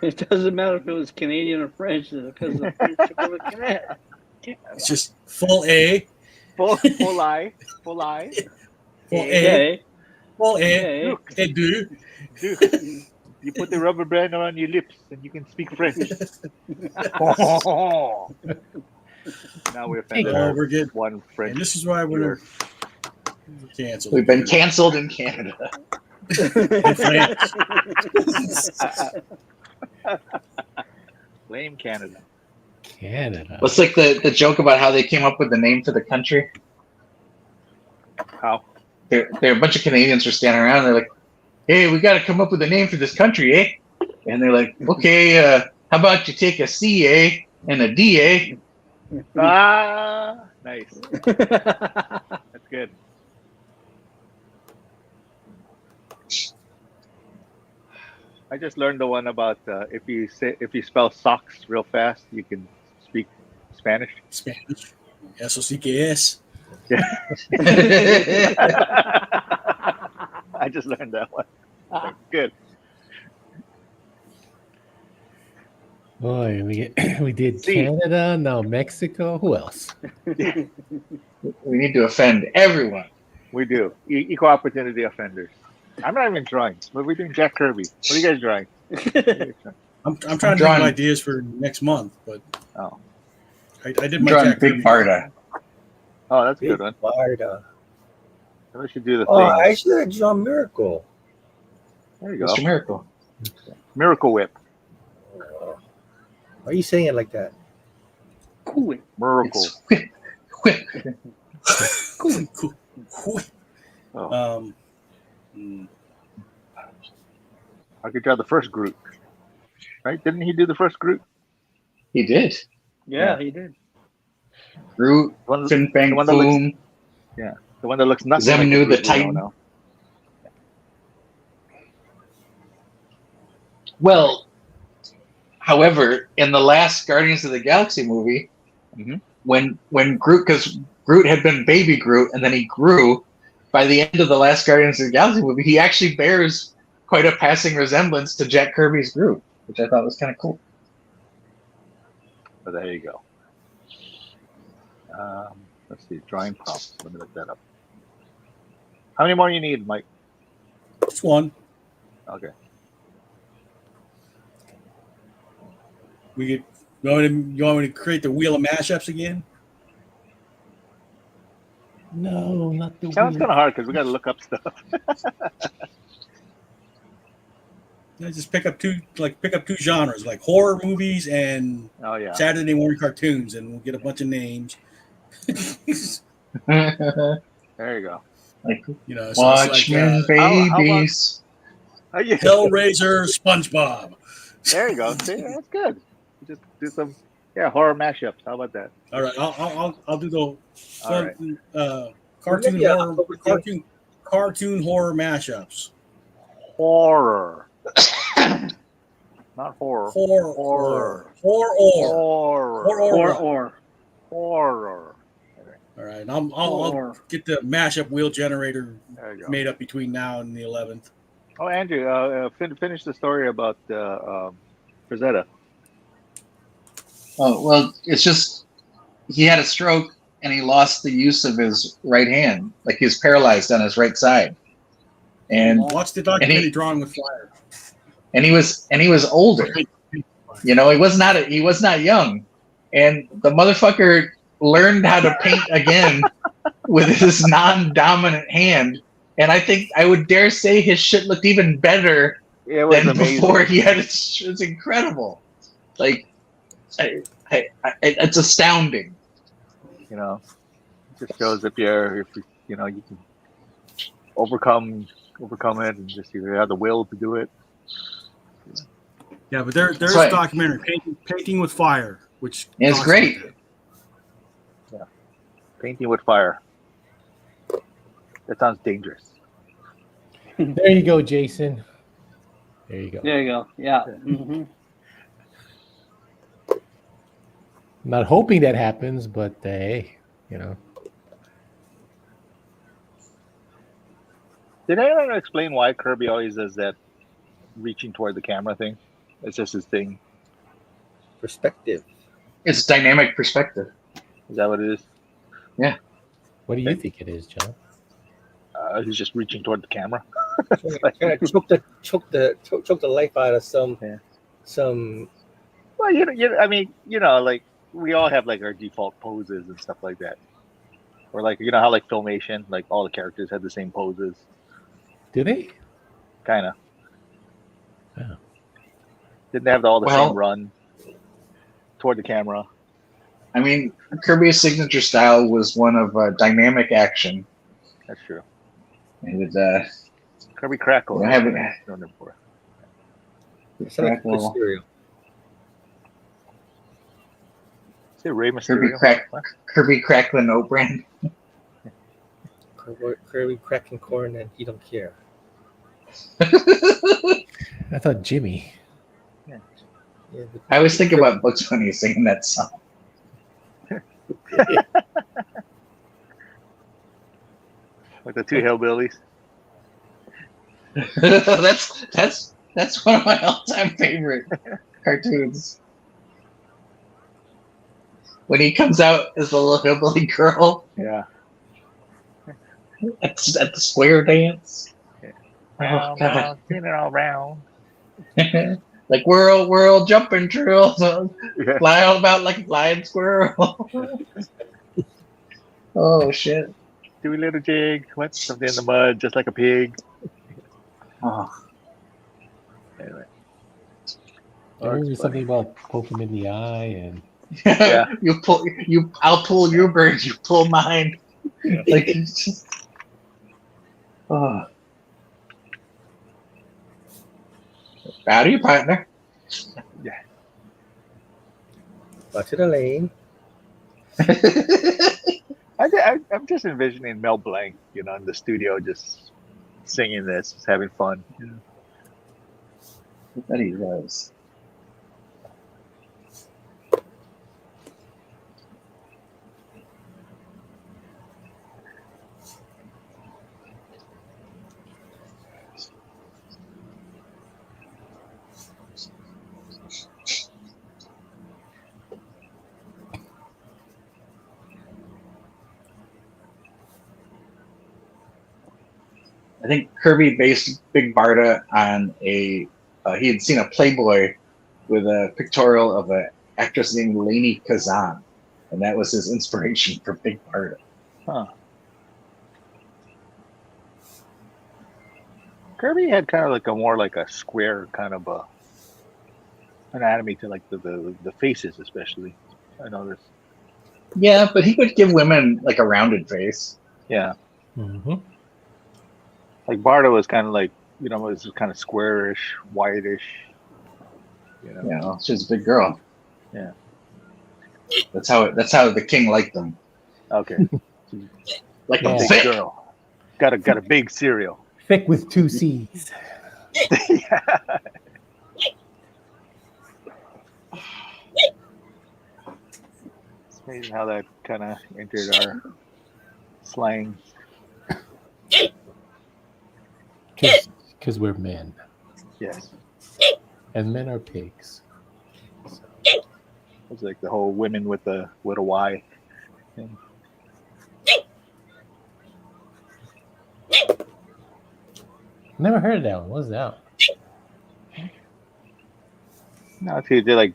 C: It doesn't matter if it was Canadian or French because the French took over Canada.
A: it's just full A.
F: Folie.
A: Full A.
C: Okay.
A: Full A.
C: Okay.
A: Et deux.
F: Dude, you put the rubber band around your lips and you can speak French. Now we offended
A: Oh, we're good.
F: one French.
A: And this is why we're
F: viewer.
A: canceled.
D: We've been canceled in Canada.
A: In France.
F: Blame Canada.
E: Canada.
D: What's like the joke about how they came up with the name for the country?
F: How?
D: There a bunch of Canadians were standing around. And they're like, "Hey, we got to come up with a name for this country, eh?" And they're like, "Okay, how about you take a C, eh, and a D, eh?"
F: Ah, nice. That's good. I just learned the one about if you spell socks real fast, you can speak Spanish.
A: Spanish. Eso sí que es.
F: I just learned that one. Good.
E: Boy, we did
F: See.
E: Canada, now Mexico. Who else?
D: We need to offend everyone.
F: We do. Equal opportunity offenders. I'm not even drawing. What are we doing? Jack Kirby. What are you guys drawing?
A: I'm trying to think
D: drawing-
A: of ideas for next month, but
F: Oh.
A: I did
D: I'm
A: my
D: drawing
A: Jack
D: Big
A: Kirby.
D: Barda.
F: Oh, that's a
B: Big
F: good one.
B: Barda.
F: We should do the
B: Oh,
F: thing.
B: I should have drawn Miracle.
F: There you go.
D: Mr. Miracle.
F: Miracle Whip.
B: Why are you saying it like that?
C: Cool.
F: Miracle.
D: It's whip.
A: Cool.
F: Oh.
A: Mm,
F: I could draw the first Groot. Right? Didn't he do the first Groot?
D: He did.
C: Yeah, he did.
D: Groot,
F: One,
D: Fin Fang
F: the one that looks-
D: Foom.
F: the one that looks nothing
D: Zem
F: like
D: knew
F: a
D: the
F: Groot we
D: Titan.
F: don't know.
D: Well, however, in the last Guardians of the Galaxy movie,
F: Mhm.
D: when Groot, because Groot had been baby Groot and then he grew, by the end of the last Guardians of the Galaxy movie, he actually bears quite a passing resemblance to Jack Kirby's Groot, which I thought was kind of cool.
F: So there you go. Let's see. Drawing prompts. Let me look that up. How many more you need, Mike?
A: just one.
F: Okay.
A: We could. You want me to create the wheel of mashups again?
E: No, not the
F: Sounds
E: wheel.
F: kind of hard because we got to look up stuff.
A: Just pick up two genres, like horror movies and
F: Oh yeah.
A: Saturday morning cartoons, and we'll get a bunch of names.
F: There you go.
D: Like
A: You know, so it's
D: Watchmen
A: like
F: how
D: babies.
F: Oh, yeah.
A: Hellraiser, SpongeBob.
F: There you go. See, that's good. Just do some horror mashups. How about that?
A: All right, I'll do the
F: All
A: fun, cartoon
B: Maybe a-
A: cartoon horror mashups.
F: Horror. Not horror.
A: Horror.
F: Horror.
A: All right, I'll get the mashup wheel generator
F: There you go.
A: made up between now and the 11th.
F: Oh, Andrew, finish the story about Frazetta.
D: Oh, well, it's just he had a stroke and he lost the use of his right hand. Like he's paralyzed on his right side. And
A: Watch the documentary Drawing with Fire.
D: and he was older. You know, he was not young. And the motherfucker learned how to paint again with his non-dominant hand. And I think I would dare say his shit looked even better
F: It was
D: than
F: amazing.
D: before he had it. It's incredible. Like, it's astounding.
F: You know, it just shows if you can overcome it and just either have the will to do it.
A: Yeah, but there's
D: right.
A: a documentary, Painting with Fire, which
D: It's
A: talks
D: great.
A: about that.
F: Yeah. Painting with fire. That sounds dangerous.
E: There you go, Jason. There you go.
C: There you go. Yeah. Mm-hmm.
E: Not hoping that happens, but hey, you know.
F: Did anyone explain why Kirby always does that reaching toward the camera thing? It's just his thing.
B: Perspective.
D: It's dynamic perspective.
F: Is that what it is?
E: What do you think it is, John?
F: He's just reaching toward the camera.
B: Trying to choke the life out of some.
F: Well, I mean, like we all have like our default poses and stuff like that, or like how like Filmation, like all the characters have the same poses,
E: Do they?
F: kind of.
E: Yeah.
F: Didn't they have all the
D: Well-
F: same run toward the camera?
D: I mean, Kirby's signature style was one of dynamic action.
F: That's true.
D: And
F: Kirby Crackle.
D: I haven't-
F: known him for.
B: It's like good cereal.
F: Say Rey
D: Kirby
F: Mysterio. What?
D: Kirby Cracklin' O'Brien.
B: Kirby cracking corn and he don't care.
E: I thought Jimmy.
B: Yeah,
D: I always think about Bugs Bunny singing that song.
F: With the two hillbillies.
D: that's one of my all-time favorite cartoons. When he comes out as the little hillbilly girl
F: Yeah.
D: at the square dance.
F: Yeah.
D: Oh, God.
F: Spin it all round.
D: Like whirl, jumping drill,
F: Yeah.
D: fly all about like a flying squirrel. Oh shit!
F: Do a little jig. Went something in the mud, just like a pig.
D: Oh,
F: Anyway.
E: There was
F: That's
E: something about poke him in the eye and
F: Yeah.
D: I'll pull your bird, you pull mine.
F: Yeah.
D: Like it's just, oh. Howdy, your partner.
B: Watch it, Elaine.
F: I'm just envisioning Mel Blanc, in the studio, just singing this, just having fun.
D: That he was. I think Kirby based Big Barda on he had seen a Playboy with a pictorial of an actress named Lainey Kazan, and that was his inspiration for Big Barda.
F: Huh. Kirby had kind of like a square kind of anatomy to like the faces, especially. I noticed.
D: Yeah, but he would give women like a rounded face.
F: Yeah.
E: Mhm.
F: Like Barda was kind of like, was kind of squarish, whitish.
D: You know, she's a big girl.
F: Yeah.
D: That's how the king liked them.
F: Okay.
D: Like
E: Yeah.
D: a
F: Big
D: thick.
F: girl. Got a big cereal.
E: Thick with 2 C's.
F: Yeah. It's amazing how that kind of entered our slang.
E: Because we're men.
F: Yes.
E: And men are pigs.
F: It's like the whole women with a Y. thing.
E: Never heard of that one. What's that?
F: No, see, they're like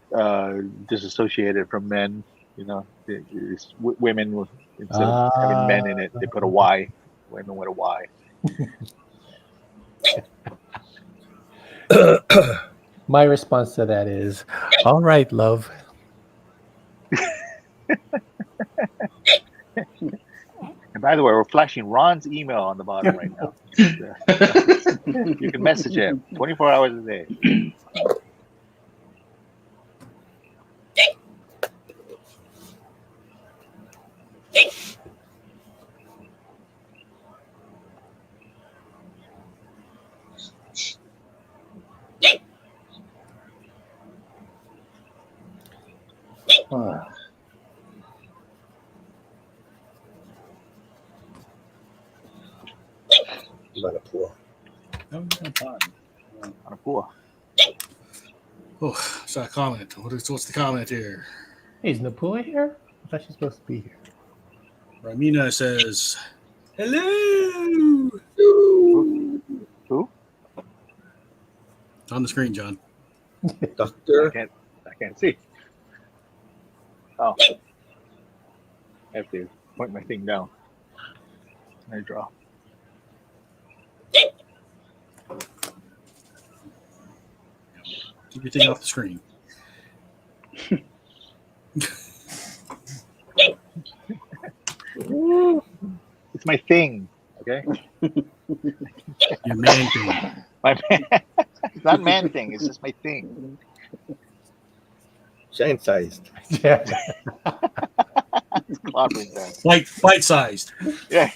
F: disassociated from men. It's women instead of having men in it, they put a Y. Women with a Y.
E: My response to that is, all right, love.
F: And by the way, we're flashing Ron's email on the bottom right now. You can message him 24 hours a day.
B: By the pool.
F: On a pool.
A: Oh, saw a comment. What's the comment here?
E: Hey, is Napua here? I thought she's supposed to be here.
A: Ramina says, "Hello."
F: Who?
A: On the screen, John.
B: Doctor.
F: I can't see. Oh. I have to point my thing down. I draw.
A: Keep your thing off the screen.
F: It's my thing. Okay.
A: Your man thing.
F: My man. It's not man thing. It's just my thing.
B: Giant sized.
E: Yeah.
F: It's clobbering that.
A: Bite-sized.
F: Yeah.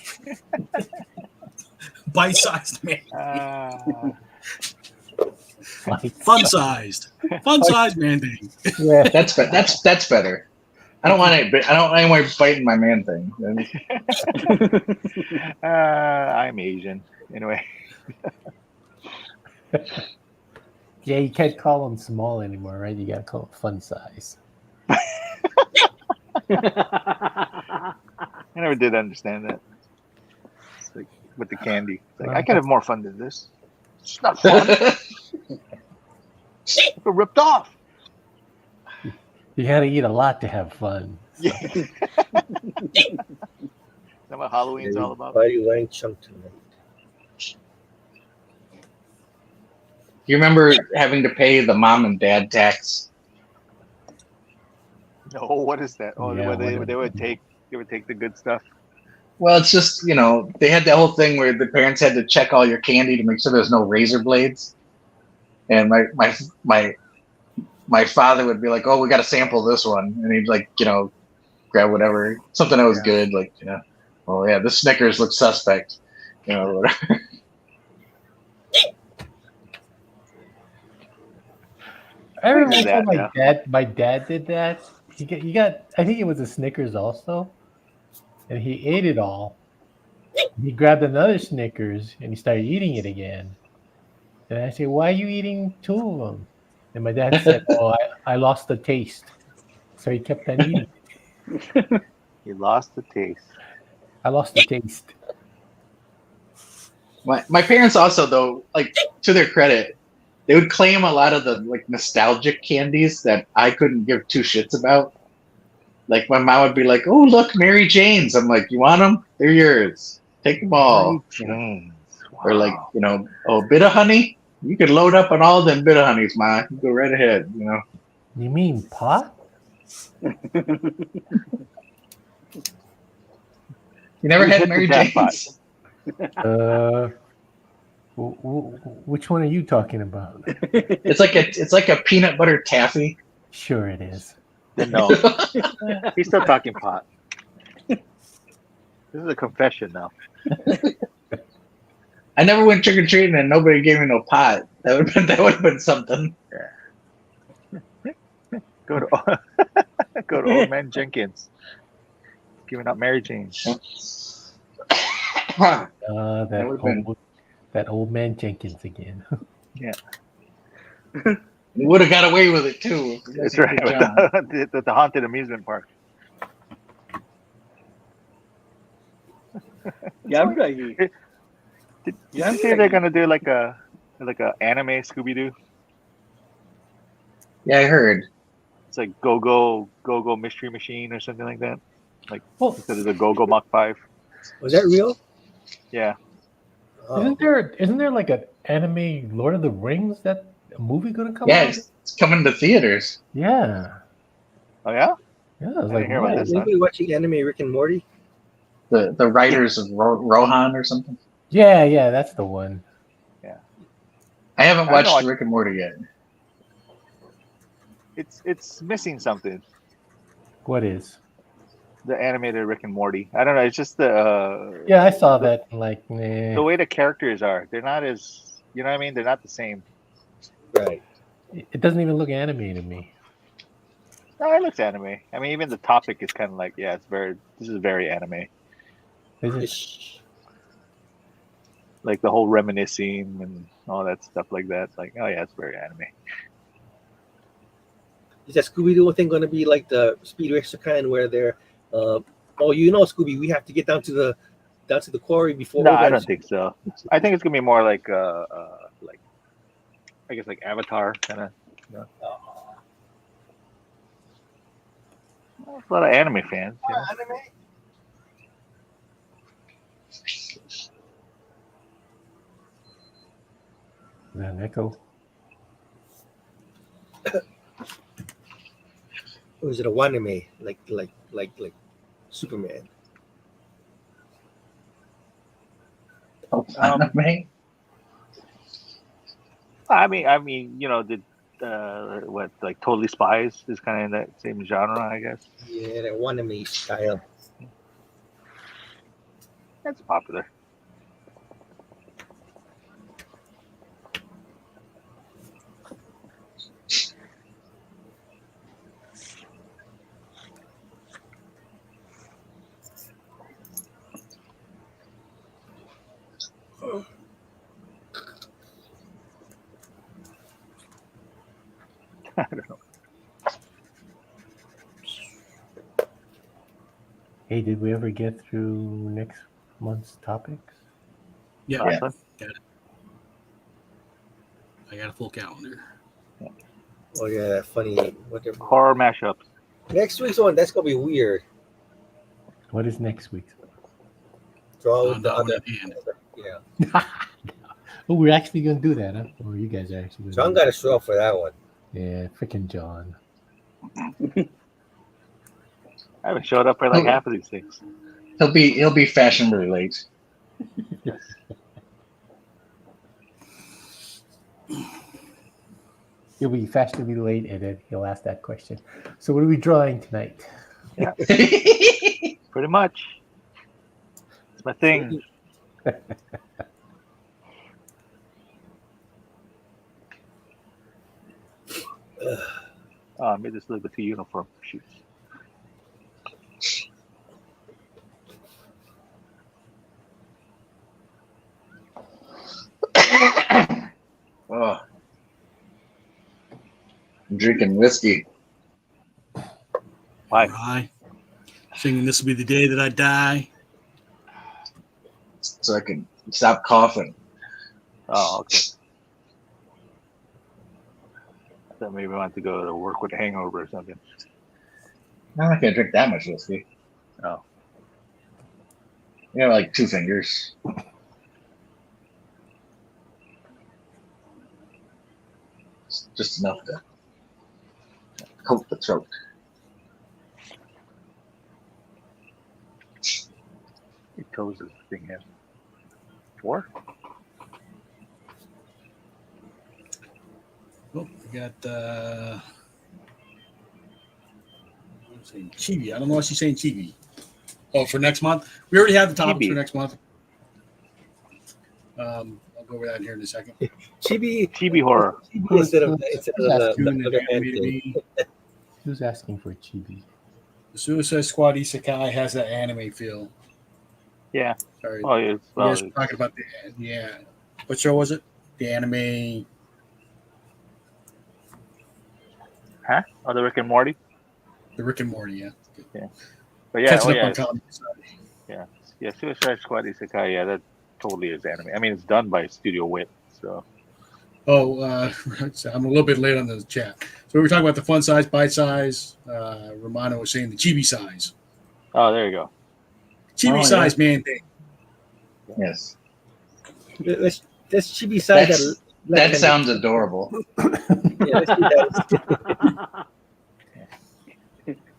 A: Bite-sized man. Fun-sized. Fun-sized man thing.
E: Yeah.
D: That's better. I don't want anyone biting my man thing.
F: I'm Asian. Anyway.
E: Yeah, you can't call them small anymore, right? You gotta call them fun size.
F: I never did understand that. It's like with the candy. It's like, I can have more fun than this. It's not fun. I got ripped off.
E: You gotta eat a lot to have fun.
F: Yeah. Is that what Halloween's all about?
B: Why are you wearing chunk tonight?
D: You remember having to pay the mom and dad tax?
F: No, what is that? Oh,
E: Yeah,
F: they would take the good stuff.
D: Well, it's just, they had that whole thing where the parents had to check all your candy to make sure there's no razor blades. And my father would be like, "Oh, we got to sample this one," and he'd like, grab whatever, something that was good, like, "Oh yeah, this Snickers looks suspect," whatever.
E: I remember
F: that,
E: my dad did that. He got I think it was a Snickers also, and he ate it all. He grabbed another Snickers and he started eating it again. And I said, "Why are you eating two of them?" And my dad said, "Oh, I lost the taste." So he kept on eating.
F: You lost the taste.
E: I lost the taste.
D: My parents also, though, like, to their credit, they would claim a lot of the like nostalgic candies that I couldn't give two shits about. Like my mom would be like, "Oh, look, Mary Jane's." I'm like, "You want them? They're yours. Take them all."
F: James. Wow.
D: Or like, "Oh, bit of honey. You could load up on all them bit of honeys, ma. You go right ahead."
E: You mean pot?
D: You never had Mary Jane's?
E: Which one are you talking about?
D: It's like a peanut butter taffy.
E: Sure it is.
F: No, he's still talking pot. This is a confession now.
D: I never went trick or treating and nobody gave me no pot. That would have been something.
F: Go to Old Man Jenkins, giving out Mary Jane.
E: That old man Jenkins again.
F: Yeah,
D: he would have got away with it too.
F: that's right. The haunted amusement park.
C: Did
F: Did you say they're gonna do like a anime Scooby Doo?
D: Yeah, I heard.
F: It's like Go Mystery Machine or something like that. Like instead of the Go Mach 5.
B: Was that real?
F: Yeah.
B: Oh.
E: Isn't there like an anime Lord of the Rings a movie gonna come
D: Yeah,
E: out?
D: it's coming to theaters.
E: Yeah.
F: Oh yeah.
E: Yeah, I was
F: I
E: like,
F: didn't hear about
E: what?
F: this.
B: Anybody watching anime Rick and Morty?
D: The writers of Rohan or something.
E: Yeah, that's the one.
D: I haven't
F: I know,
D: watched Rick and Morty yet.
F: It's missing something.
E: What is?
F: The animated Rick and Morty. I don't know. It's just the
E: Yeah, I saw that. Like, nah.
F: the way the characters are. They're not as what I mean. They're not the same.
B: Right.
E: It doesn't even look anime to me.
F: No, it looks anime. I mean, even the topic is kind of like, this is very anime.
E: Is it?
F: like the whole reminiscing and all that stuff like that. Like, oh yeah, it's very anime.
B: Is that Scooby-Doo thing going to be like the Speed Racer kind where they're, oh, Scooby, we have to get down to the quarry before.
F: No, I don't think so. I think it's gonna be more like I guess like Avatar kind of. You know? Well, a lot of anime fans. You know?
B: Anime?
E: Is that an echo?
B: Or is it a anime like Superman?
D: Anime?
F: I mean, you know, what like Totally Spies is kind of in that same genre, I guess.
B: Yeah, that anime style.
F: That's popular. I don't know.
E: Hey, did we ever get through next month's topics?
A: Yeah,
D: Yeah.
A: got it. I got a full calendar.
B: Oh yeah, that funny whatever.
F: Horror mashups.
B: Next week's one, that's gonna be weird.
E: What is next week's?
B: Draw with the
A: Not one
B: other.
A: at hand.
B: Yeah,
E: Oh, we're actually gonna do that, huh? Or you guys are actually gonna
B: John
E: do
B: got to show up for that one.
E: that? Yeah, freaking John.
F: I haven't showed up for like half of these things.
D: He'll be fashionably late.
E: He'll be fashionably late, and then he'll ask that question. So, what are we drawing tonight?
F: Pretty much. It's my thing. Oh, I made this a little bit too uniform. Shoot.
D: Oh. I'm drinking whiskey.
F: Why?
A: Right. Singing "This Will Be the Day That I Die."
D: So I can stop coughing.
F: Oh, okay. I thought maybe I want to go to work with a hangover or something.
D: I'm not gonna drink that much whiskey.
F: Oh.
D: You know, like 2 fingers. It's just enough to coat the throat.
F: It toes this thing in. 4?
A: Oh, we got I'm saying chibi. I don't know why she's saying chibi. Oh, for next month? We already have the topics
F: Chibi.
A: for next month. I'll go over that here in a second.
F: Chibi horror.
B: Chibi instead of
A: Doing
B: the
A: an
B: other
A: animated
B: thing.
A: me.
E: Who's asking for chibi?
A: The Suicide Squad Isekai has that anime feel.
F: Yeah.
A: Sorry.
F: Oh, yeah.
A: You
F: Well,
A: guys were talking about what show was it? The anime.
F: huh? Oh, the Rick and Morty.
A: The Rick and Morty, yeah.
F: But yeah,
A: Catching
F: oh,
A: up
F: yeah,
A: on Comic Society.
F: yeah. Suicide Squad Isekai. Yeah, that totally is anime. I mean, it's done by Studio Wit. So
A: Oh, so I'm a little bit late on the chat. So we were talking about the fun size, bite size. Romano was saying the chibi size.
F: oh, there you go.
A: Chibi
D: Oh,
A: size, man. Thing.
D: Yes.
B: Let's chibi side
D: That's- That sounds adorable.
B: Yeah, let's do that.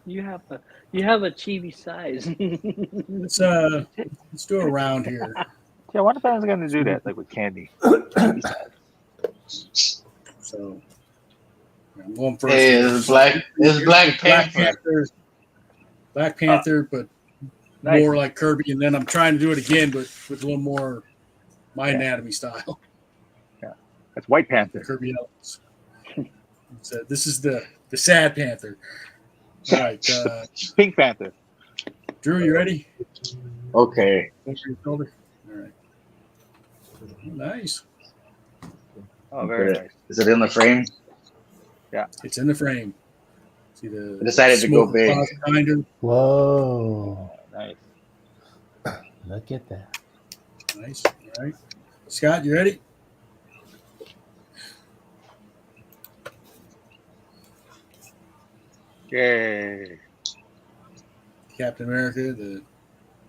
C: You have a chibi size.
A: Let's do a round here.
F: Yeah, I wonder if I was going to do that, like with candy.
A: So I'm going first.
D: Hey, it's Black Panther.
A: Black Panther, but
F: Nice.
A: more like Kirby, and then I'm trying to do it again, but with a little more my anatomy style.
F: That's White Panther.
A: Kirby elements. So this is the sad Panther. All right,
F: Pink Panther.
A: Drew, you ready?
D: Okay.
A: Over your shoulder. All right. Nice.
F: Oh, very nice.
D: Is it in the frame?
A: It's in the frame. See the
D: I decided to go
A: smoke
D: big.
A: closet behind her.
E: Whoa!
F: Nice.
E: Look at that.
A: Nice. All right. Scott, you ready?
F: Yay.
A: Captain America, the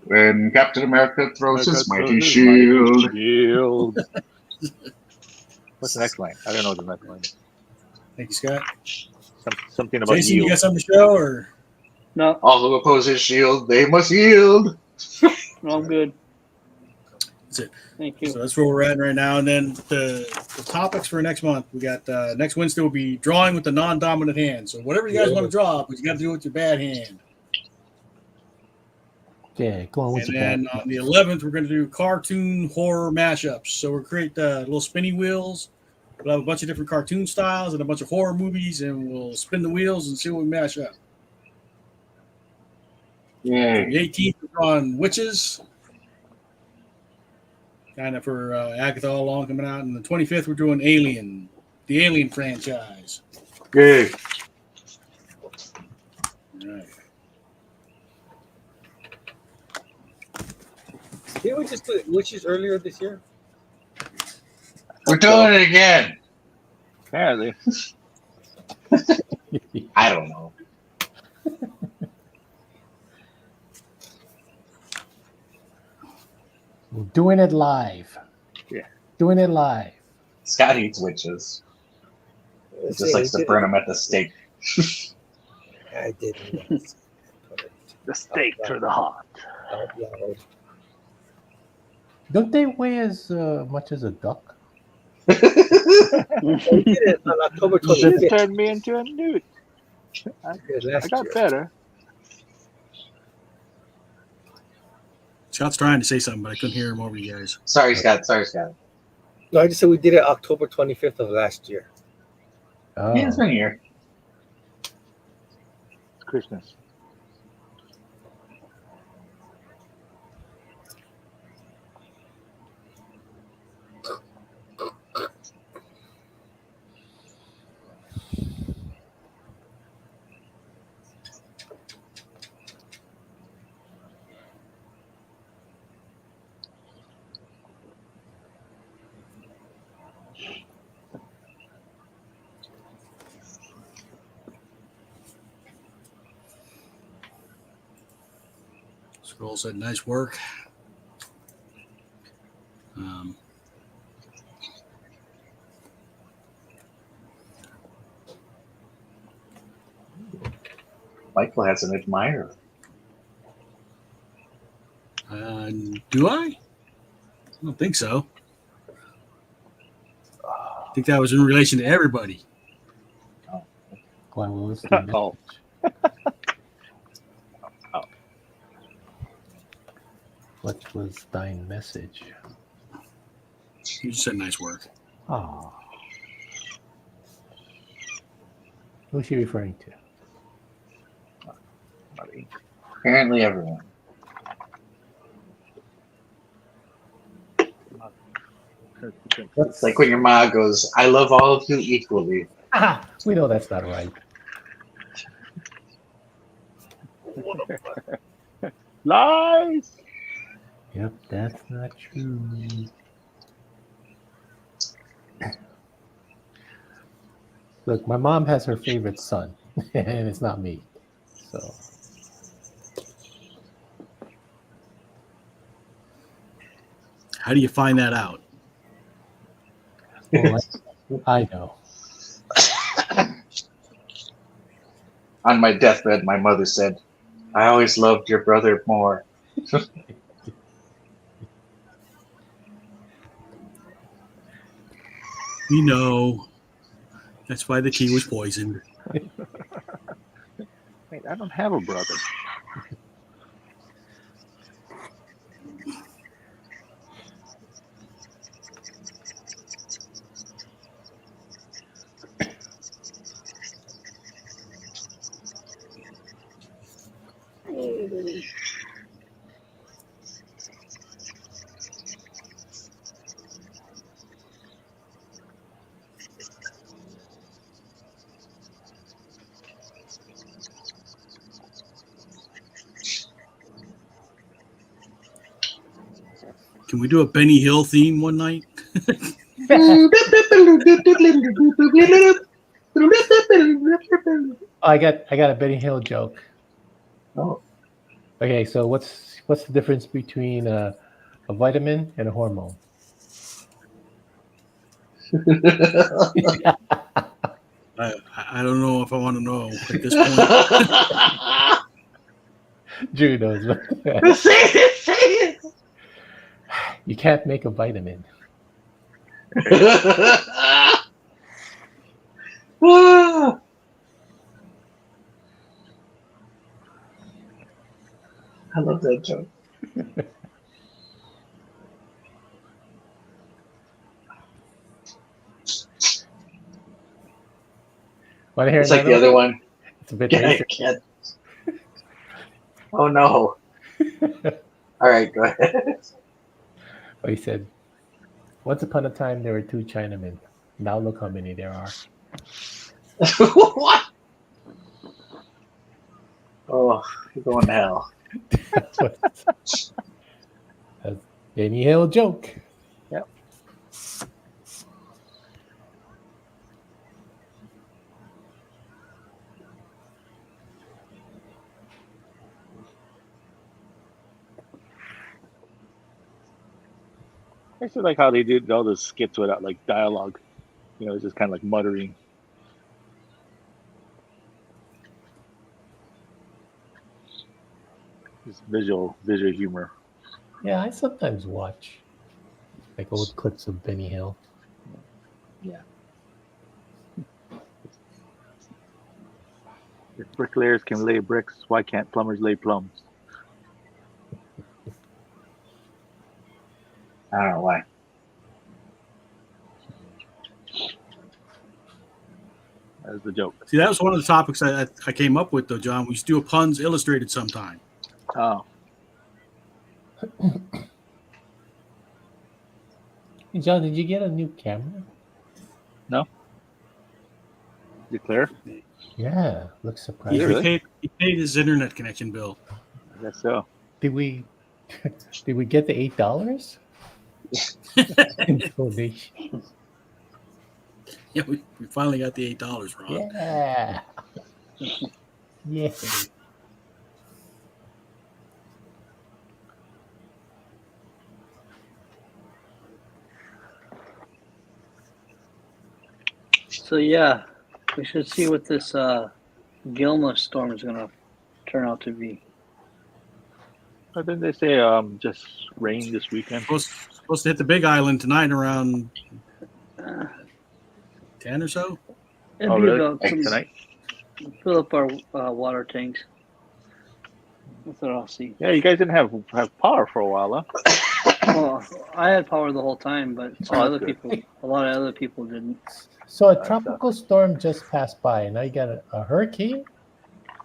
D: When Captain America throws his mighty
F: Mighty
D: shield.
F: shield. What's the next line? I don't know the next line.
A: thank you, Scott.
F: Something about
A: Jason, you
F: yield.
A: got something to show or
C: No,
D: All who oppose his shield, they must yield.
C: no, I'm good.
A: that's it?
C: Thank you.
A: So that's where we're at right now. And then the topics for next month, we got next Wednesday will be drawing with the non-dominant hand. So whatever you guys want to draw, but you got to do it with your bad hand.
E: Yeah, go on with
A: And
E: your
A: then
E: bad.
A: on the 11th, we're going to do cartoon horror mashups. So we'll create little spinny wheels. We'll have a bunch of different cartoon styles and a bunch of horror movies, and we'll spin the wheels and see what we mash up.
D: Yay.
A: The 18th, we're on witches, kind of for Agatha all along coming out. And the 25th, we're doing Alien, the Alien franchise.
D: Yay.
A: All right.
B: Didn't we just do witches earlier this year?
D: We're doing it again.
F: Apparently.
D: I don't know.
E: We're doing it live.
F: Yeah.
E: Doing it live.
D: Scott eats witches. He just likes to burn them at the stake.
B: I didn't.
F: The stake to the heart.
E: Don't they weigh as much as a duck?
B: We did it on October
F: This
B: 25th.
F: turned me into a newt. I
B: last
F: got
B: year.
F: better.
A: Scott's trying to say something, but I couldn't hear him over you guys.
D: Sorry, Scott. Sorry, Scott.
B: No, I just said we did it October 25th of last year.
E: Oh.
D: Yeah, it's been a year.
F: It's Christmas.
A: Scroll said, nice work.
D: Michael has an admirer.
A: Do I? I don't think so. I think that was in relation to everybody.
E: Why was the
F: Oh.
E: What was thine message?
A: You just said nice work.
E: Oh. Who's she referring to?
D: Apparently everyone. It's like when your ma goes, I love all of you equally.
E: Ah, we know that's not right.
F: Lies.
E: Yep, that's not true. Look, my mom has her favorite son, and it's not me. So
A: How do you find that out?
E: well, I know.
D: On my deathbed, my mother said, I always loved your brother more.
A: We know. That's why the tea was poisoned.
F: Wait, I don't have a brother.
A: Can we do a Benny Hill theme one night?
E: I got a Benny Hill joke.
D: Oh.
E: Okay, so what's the difference between a vitamin and a hormone?
A: I don't know if I want to know at this point.
E: Drew knows.
D: Say it.
E: You can't make a vitamin.
D: I love that joke.
E: Want to hear
D: It's like the
E: another
D: other one.
E: It's a bit
D: I
E: racist.
D: can't. Oh no. All right, go ahead.
E: Oh, he said, once upon a time there were two Chinamen. Now look how many there are.
D: What? Oh, you're going to hell.
E: That's Benny Hill joke.
F: Yep. I actually like how they did all those skits without like dialogue. You know, it's just kind of like muttering. Just visual humor.
E: Yeah, I sometimes watch like old clips of Benny Hill.
F: Yeah. If bricklayers can lay bricks, why can't plumbers lay plums?
D: I don't know why.
F: That's the joke.
A: See, that was one of the topics I came up with, though, John. We should do a puns illustrated sometime.
F: Oh,
E: Hey, John, did you get a new camera?
F: is it clear?
E: Yeah, looks
A: He,
E: surprising.
F: Yeah, really?
A: he paid his internet connection bill.
F: I guess so.
E: Did we get the $8 in donation?
A: Yeah, we finally got the $8, Ron.
E: Yeah. Yeah.
C: So yeah, we should see what this Gilma storm is gonna turn out to be.
F: I think they say just rain this weekend.
A: Supposed to hit the Big Island tonight around
C: Uh,
A: 10 or so.
C: it'd
F: Oh,
C: be
F: really?
C: about some,
F: Tonight?
C: fill up our water tanks. That's what I'll see.
F: Yeah, you guys didn't have power for a while, huh?
C: Well, I had power the whole time, but some
F: Oh,
C: other
F: that's good.
C: people, a lot of other people didn't.
E: So a
F: That
E: tropical storm just passed by, and now you got a hurricane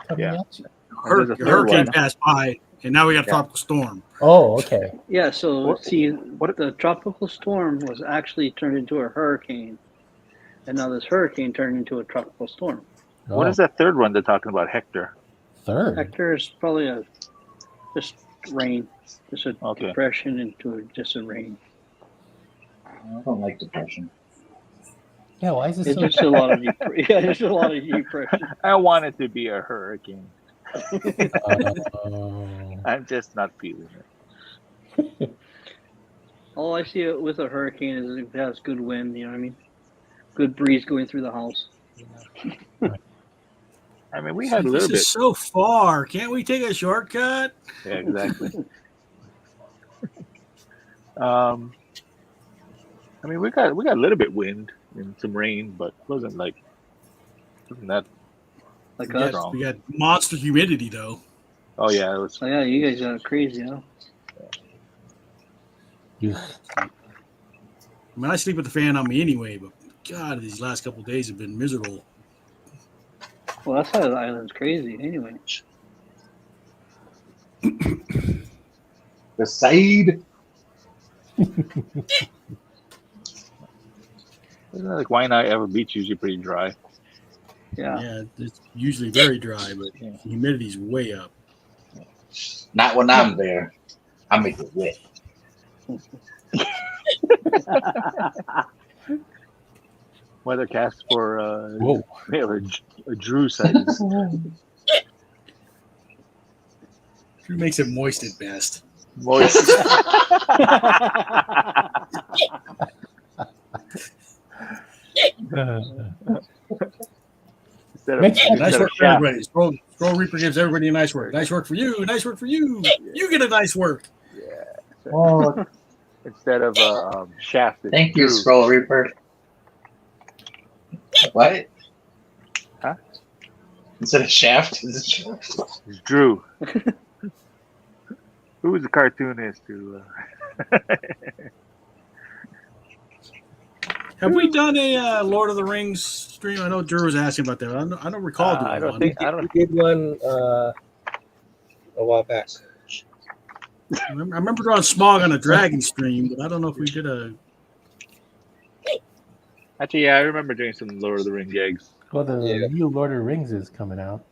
E: coming
F: Yeah.
E: at you.
F: there's a third
A: Hurricane
F: one.
A: passed by, and now we got a
F: Yeah.
A: tropical storm.
E: Oh, okay.
C: Yeah, so
F: What-
C: see,
F: what-
C: the tropical storm was actually turned into a hurricane, and now this hurricane turned into a tropical storm.
F: What is that third one they're talking about? Hector.
E: Third?
C: Hector is probably just rain, just a
F: Okay.
C: depression into just a rain.
D: I don't like depression.
E: Yeah, why is it
C: It's
E: so?
C: just a lot of just a lot of depression.
F: I want it to be a hurricane.
E: Oh.
F: I'm just not feeling it.
C: All I see with a hurricane is it has good wind. You know what I mean? Good breeze going through the house.
F: I mean, we had a
A: this
F: little bit.
A: is so far. Can't we take a shortcut?
F: Yeah, exactly. I mean, we got a little bit wind and some rain, but wasn't that
C: Like
F: Yeah.
C: us.
A: We got monster humidity, though.
F: Oh yeah, it was.
C: Oh yeah, you guys are crazy, huh?
E: You,
A: I mean, I sleep with the fan on me anyway, but God, these last couple of days have been miserable.
C: Well, that side of the island's crazy. Anyway,
D: The side.
F: Isn't it like Waianae Ever Beach usually pretty dry?
C: yeah.
A: Yeah, it's usually very dry, but
F: Yeah.
A: humidity's way up.
D: Not when I'm there. I make it wet.
F: Weathercast for
E: Whoa.
F: we have a Drew sighting.
A: Who makes it moist at best?
F: Moist. Instead of,
E: Makes sense.
A: Nice
F: instead
A: work
F: of
A: for
F: shaft.
A: everybody. Scroll Reaper gives everybody a nice work. Nice work for you. Nice work for you. You get a nice work.
F: Yeah.
D: Oh,
F: Instead of shaft. it's
D: thank you,
F: Drew.
D: Scroll Reaper. What?
F: Huh?
D: Instead of shaft, is it shaft?
F: It's Drew. Who was the cartoonist who?
A: Have we done a Lord of the Rings stream? I know Drew was asking about that. I don't recall doing
F: I don't
A: one.
F: think I don't.
B: We did one a while back.
A: I remember drawing Smog on a Dragon stream, but I don't know if we did a.
F: Actually, yeah, I remember doing some Lord of the Ring gigs.
E: Well, the
B: Yeah.
E: new Lord of the Rings is coming out.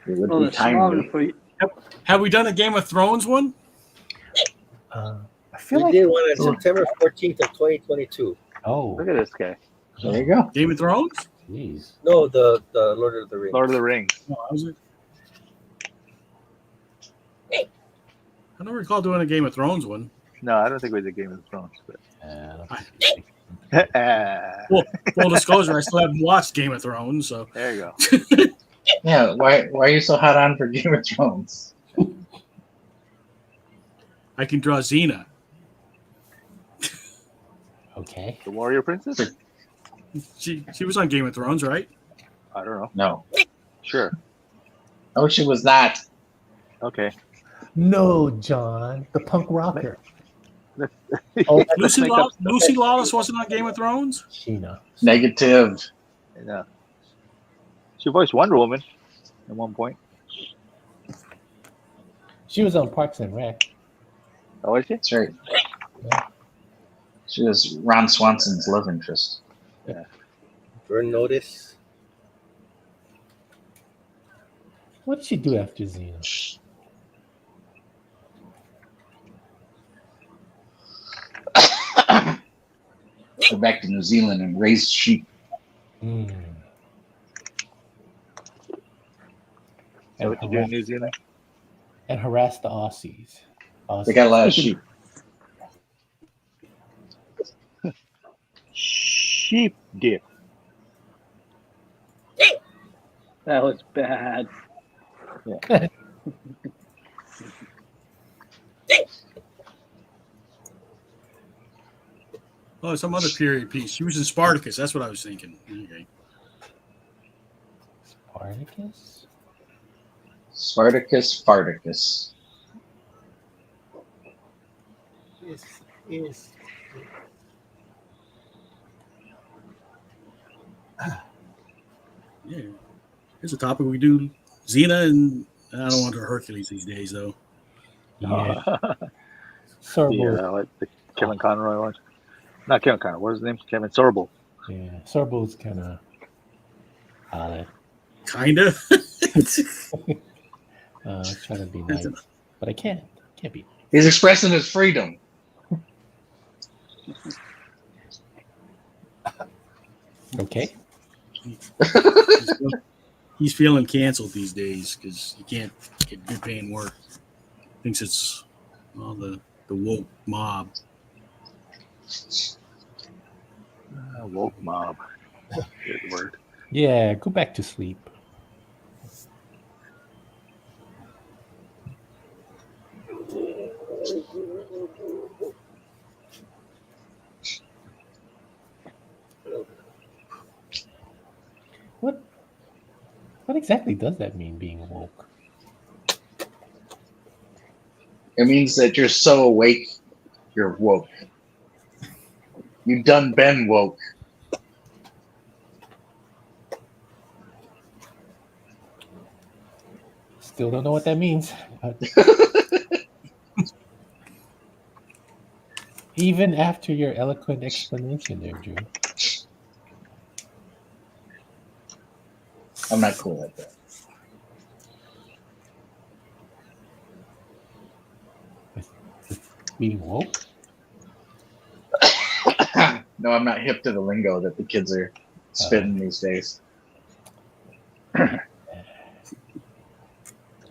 D: It would
C: Well,
D: be
C: the smog
D: timely.
C: for
A: Have we done a Game of Thrones one?
E: I feel
B: We
E: like
B: did one on September 14th of 2022.
E: oh,
F: Look at this guy,
D: There you go.
A: Game of Thrones?
E: jeez.
B: No, the Lord of the Rings.
F: Lord of the Rings.
A: No, was it? I don't recall doing a Game of Thrones one.
F: No, I don't think we did Game of Thrones. But
E: I don't think it's-
A: Full disclosure, I still haven't watched Game of Thrones, so
F: there you go.
D: Yeah, why are you so hot on for Game of Thrones?
A: I can draw Xena.
E: Okay.
F: The Warrior Princess.
A: She was on Game of Thrones, right?
F: I don't know.
D: No.
F: Sure.
D: No, she was not.
F: Okay.
E: No, John, the punk rocker.
D: Oh,
A: Lucy,
F: make up
A: Lucy Lawless wasn't on Game of Thrones?
E: Sheena.
D: negative.
F: Yeah. She voiced Wonder Woman at one point.
E: She was on Parks and Rec.
F: Oh, is she?
D: That's right. She was Ron Swanson's love interest.
B: Burn Notice.
E: What did she do after Xena?
D: Go back to New Zealand and raise sheep.
E: Mm.
F: Is that what you do in New Zealand?
E: And harass the Aussies.
D: They got a lot of sheep.
F: Sheep dip.
C: that was bad.
A: Oh, some other period piece. She was in Spartacus. That's what I was thinking. Okay.
E: Spartacus?
D: Spartacus.
B: Yes.
A: Yeah. Here's a topic we do Xena and I don't want to do Hercules these days though.
E: Yeah. Sorbo.
F: Yeah, like the Kevin Conroy one. Not Kevin Conroy. What is his name? Kevin Sorbo.
E: Yeah. Sorbo's kind of odd.
A: Kinda.
E: Trying to be nice, but I can't. Can't be.
D: He's expressing his freedom.
E: Okay.
A: He's feeling canceled these days because you can't get good paying work. Thinks it's all the woke mob.
F: Woke mob. Good word.
E: Yeah. Go back to sleep. What exactly does that mean, being woke?
D: It means that you're so awake, you're woke. You done been woke.
E: Still don't know what that means. But even after your eloquent explanation there, Drew.
D: I'm not cool like that.
E: Meaning woke?
D: No, I'm not hip to the lingo that the kids are spitting these days.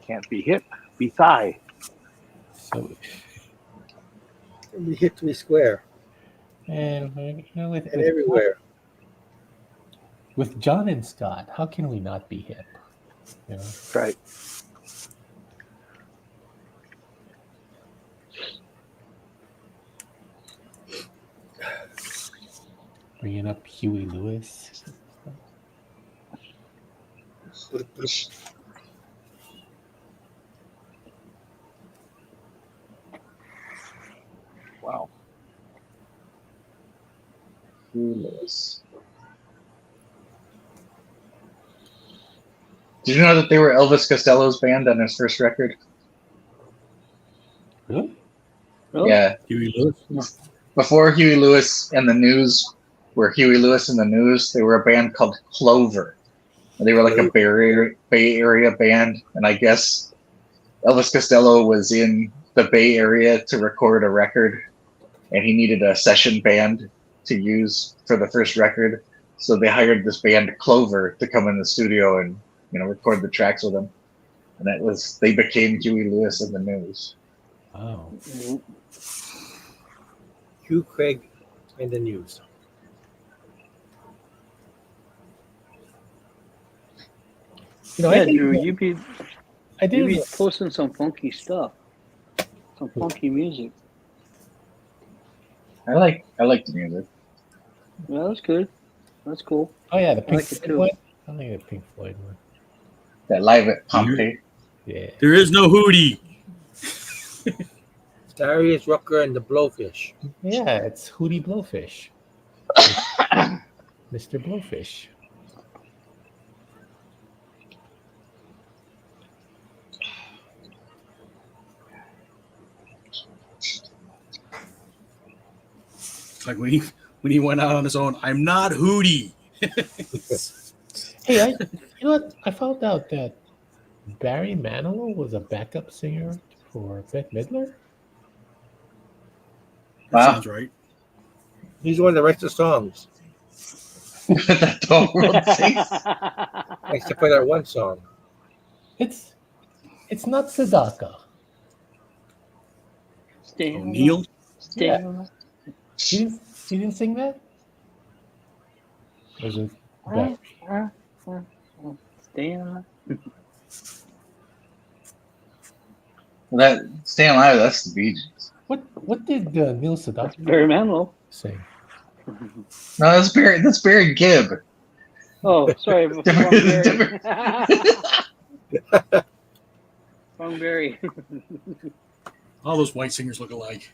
F: Can't be hip, be thigh.
E: So,
B: We hit to be square
E: and with,
B: and everywhere.
E: with John and Scott, how can we not be hip? You know?
F: Right.
E: Bringing up Huey Lewis.
F: Wow.
D: Lewis. Did you know that they were Elvis Costello's band on his first record?
E: Really?
C: Really?
D: Yeah.
A: Huey Lewis.
D: Before Huey Lewis and the News were Huey Lewis and the News, they were a band called Clover. And they were like a Bay Area band. And I guess Elvis Costello was in the Bay Area to record a record, and he needed a session band to use for the first record. So they hired this band Clover to come in the studio and record the tracks with him. And they became Huey Lewis and the News.
E: Wow.
B: Hugh Craig and the News.
C: Yeah, Drew, you be
E: I did.
C: posting some funky stuff, some funky music.
D: I like the music.
C: Yeah, that's good. That's cool.
E: Oh yeah, the
C: I
E: Pink
C: like it
E: Floyd
C: too.
E: one. I like the Pink Floyd one.
D: That live at Pompeii.
E: Yeah.
A: There is no Hootie.
B: Darius Rucker and the Blowfish.
E: Yeah, it's Hootie Blowfish. Mr. Blowfish.
A: Like when he went out on his own, I'm not Hootie.
E: Hey, you know what? I found out that Barry Manilow was a backup singer for Bette Midler.
A: That
D: Wow.
A: sounds right.
B: He's the one that writes the songs,
D: That don't sing.
B: except for that one song.
E: It's not Sadaka.
C: Stay
A: O'Neill.
C: Stay
E: Yeah. He didn't sing that? Was it Barry?
C: Stay on.
D: That Staying Alive, that's the Bee Gees.
E: What did Neil Sedaka
C: Barry Manilow.
E: sing?
D: No, that's Barry Gibb.
C: Oh, sorry. Wrong Barry. Wrong Barry.
A: All those white singers look alike.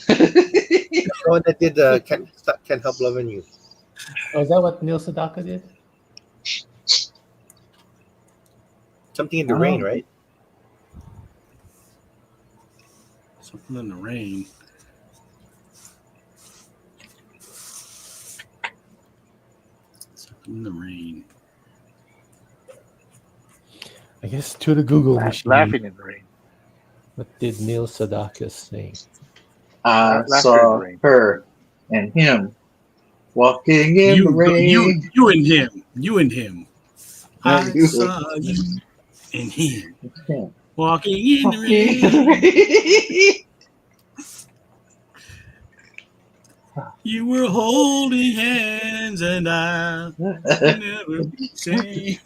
B: The one that did Can't Help Loving You.
E: Oh, is that what Neil Sedaka did?
B: Something in the Rain, right?
A: Something in the Rain. Something in the Rain.
E: I guess to the Google machine.
F: Laughing in the Rain.
E: What did Neil Sedaka sing?
D: I
F: Laughter in
D: saw
F: the Rain.
D: her and him walking in the rain.
A: You and him. You and him. I
D: You-
A: saw you and him
D: Yeah.
A: walking in the
D: Walking
A: rain.
D: in the rain.
A: You were holding hands and I'll never be same.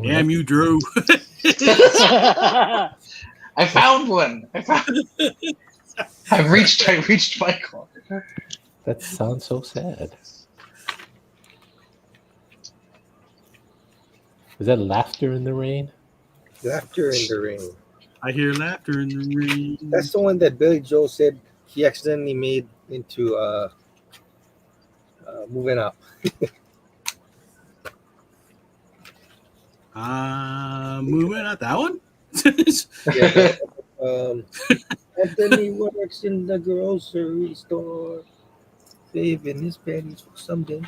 A: Damn you, Drew.
D: I found one. I reached my corner.
E: That sounds so sad. Is that Laughter in the Rain?
B: Laughter in the Rain.
A: I hear laughter in the rain.
B: That's the one that Billy Joel said he accidentally made into Moving Up.
A: Moving out that one.
B: Yeah, Anthony works in the grocery store, saving his pennies for someday.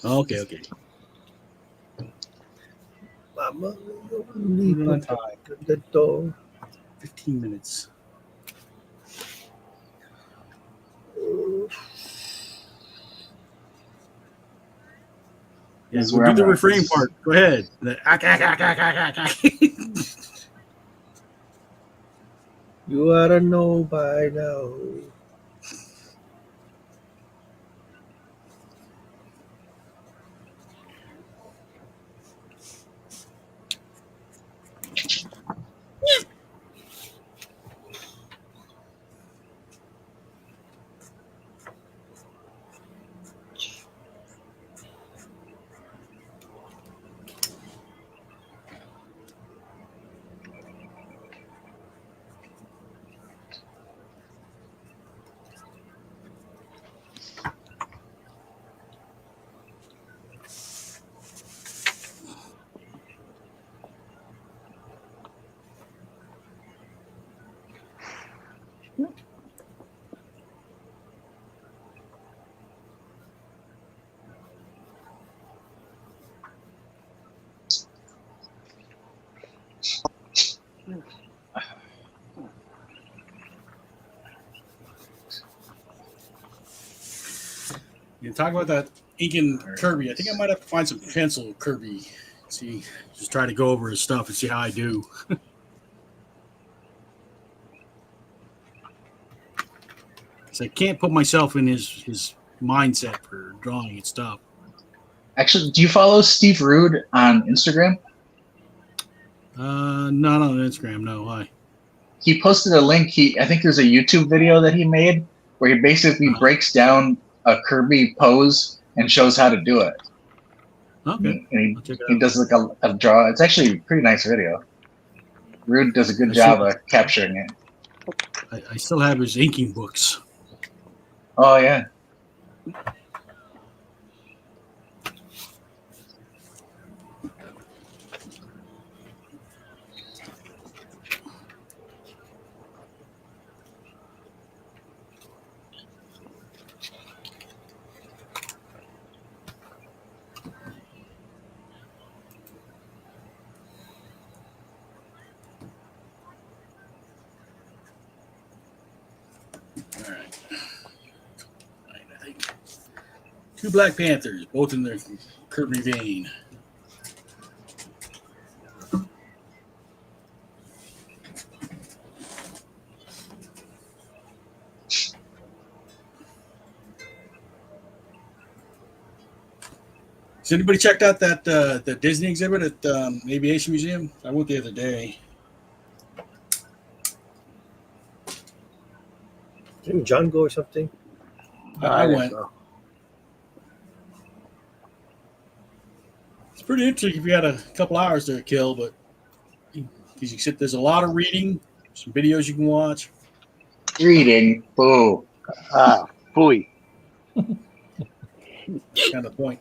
A: Okay.
B: I'm a
A: Moving on time.
B: the door.
A: 15 minutes. Yeah,
D: This is
A: we'll
D: where
A: do
D: I'm
A: the
D: at.
A: refrain part. Go ahead.
B: You ought to know by now.
A: You talk about that inking Kirby. I think I might have to find some pencil Kirby. See, just try to go over his stuff and see how I do. Because I can't put myself in his mindset for drawing and stuff.
D: Actually, do you follow Steve Rude on Instagram?
A: Not on Instagram. No, why?
D: He posted a link. I think there's a YouTube video that he made where he basically breaks down a Kirby pose and shows how to do it.
A: Okay.
D: And
A: I'll check it
D: he
A: out.
D: does like a draw. It's actually a pretty nice video. Rude does a good job of capturing it.
A: I still have his inking books.
D: Oh yeah.
A: All right. I think 2 Black Panthers, both in their Kirby vein. Has anybody checked out that the Disney exhibit at Aviation Museum? I went the other day.
B: Didn't John go or something?
A: I
B: didn't
A: went.
B: go.
A: It's pretty interesting if you had a couple hours to kill, but because you sit, there's a lot of reading, some videos you can watch.
D: Reading. Boo.
F: Ah, phooey.
A: Kind of point.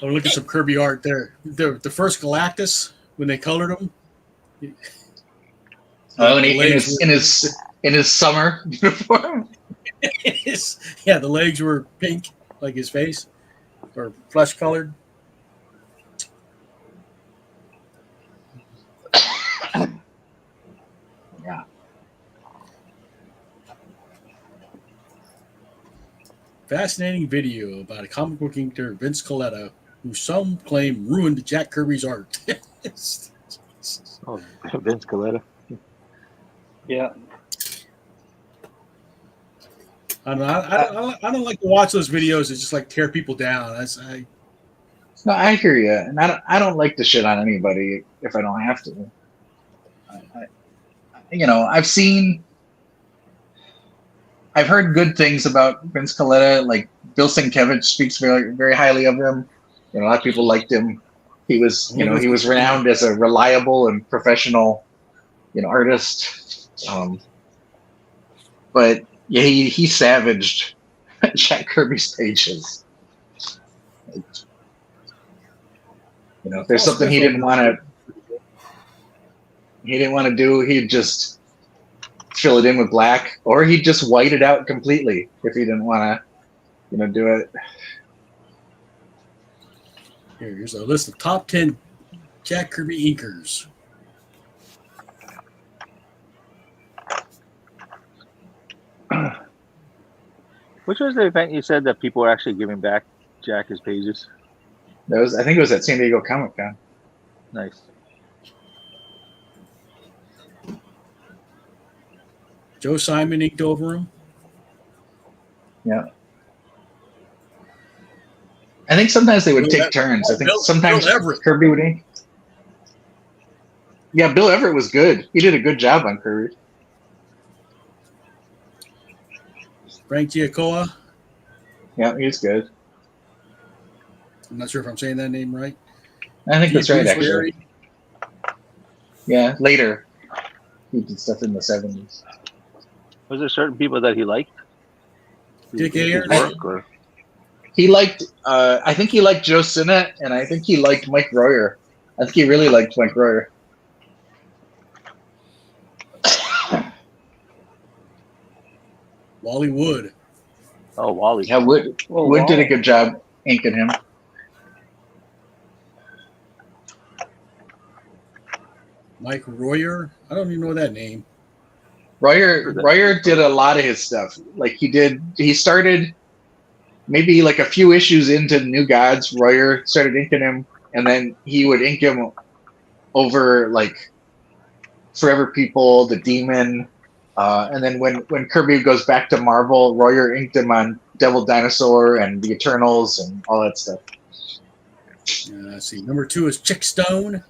A: Oh, look at some Kirby art there. The first Galactus when they colored him.
D: Oh, and in his summer uniform.
A: Yeah, the legs were pink, like his face, or flesh colored.
D: Yeah.
A: Fascinating video about a comic book inker, Vince Coletta, who some claim ruined Jack Kirby's art.
F: Oh, Vince Coletta.
C: Yeah.
A: I don't like to watch those videos that just like tear people down.
D: No, I hear you, and I don't like to shit on anybody if I don't have to. I've heard good things about Vince Coletta. Like Bill Sienkiewicz speaks very, very highly of him. A lot of people liked him. He was, he was renowned as a reliable and professional, artist. But yeah, he savaged Jack Kirby's pages. If there's something he didn't want to do, he'd just fill it in with black, or he'd just white it out completely if he didn't want do it.
A: Here's a list of top 10 Jack Kirby inkers.
F: Which was the event you said that people were actually giving back Jack his pages?
D: I think it was at San Diego Comic Con.
F: Nice.
A: Joe Simon inked over him.
D: Yeah. I think sometimes they would
A: Bill
D: take
A: Ev-
D: turns. I think
A: Bill
D: sometimes
A: Everett.
D: Kirby would ink. Yeah, Bill Everett was good. He did a good job on Kirby.
A: Frank Giacoa.
D: Yeah, he's good.
A: I'm not sure if I'm saying that name right.
D: I think that's right,
A: Bruce
D: actually.
A: Larry.
D: Yeah, later. He did stuff in the 70s.
F: Was there certain people that he liked?
A: Dick
F: His
A: Ayers.
F: work, or
D: He liked, I think he liked Joe Sinnott, and I think he liked Mike Royer. I think he really liked Mike Royer.
A: Wally Wood.
F: Oh, Wally.
D: Yeah, Wood
C: Oh,
D: Wood did a
C: wow.
D: good job inking him.
A: Mike Royer. I don't even know that name.
D: Royer did a lot of his stuff. Like he started maybe like a few issues into New Gods. Royer started inking him, and then he would ink him over like Forever People, The Demon, and then when Kirby goes back to Marvel, Royer inked him on Devil Dinosaur and the Eternals and all that stuff.
A: Let's see. Number 2 is Chick Stone.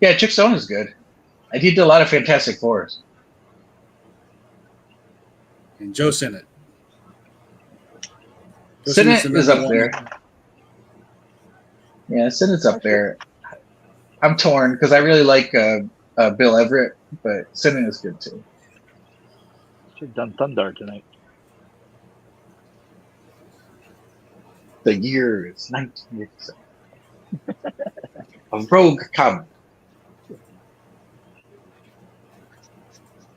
D: Yeah, Chick Stone is good. He did a lot of Fantastic Fours.
A: And Joe Sinnott. Joe
D: Sinnott
A: Sinnott's the
D: is
A: number
D: up
A: one.
D: there. Yeah, Sinnott's up there. I'm torn because I really like Bill Everett, but Sinnott is good too.
F: Should have done Thundar tonight.
D: The year is 1987. A rogue comic.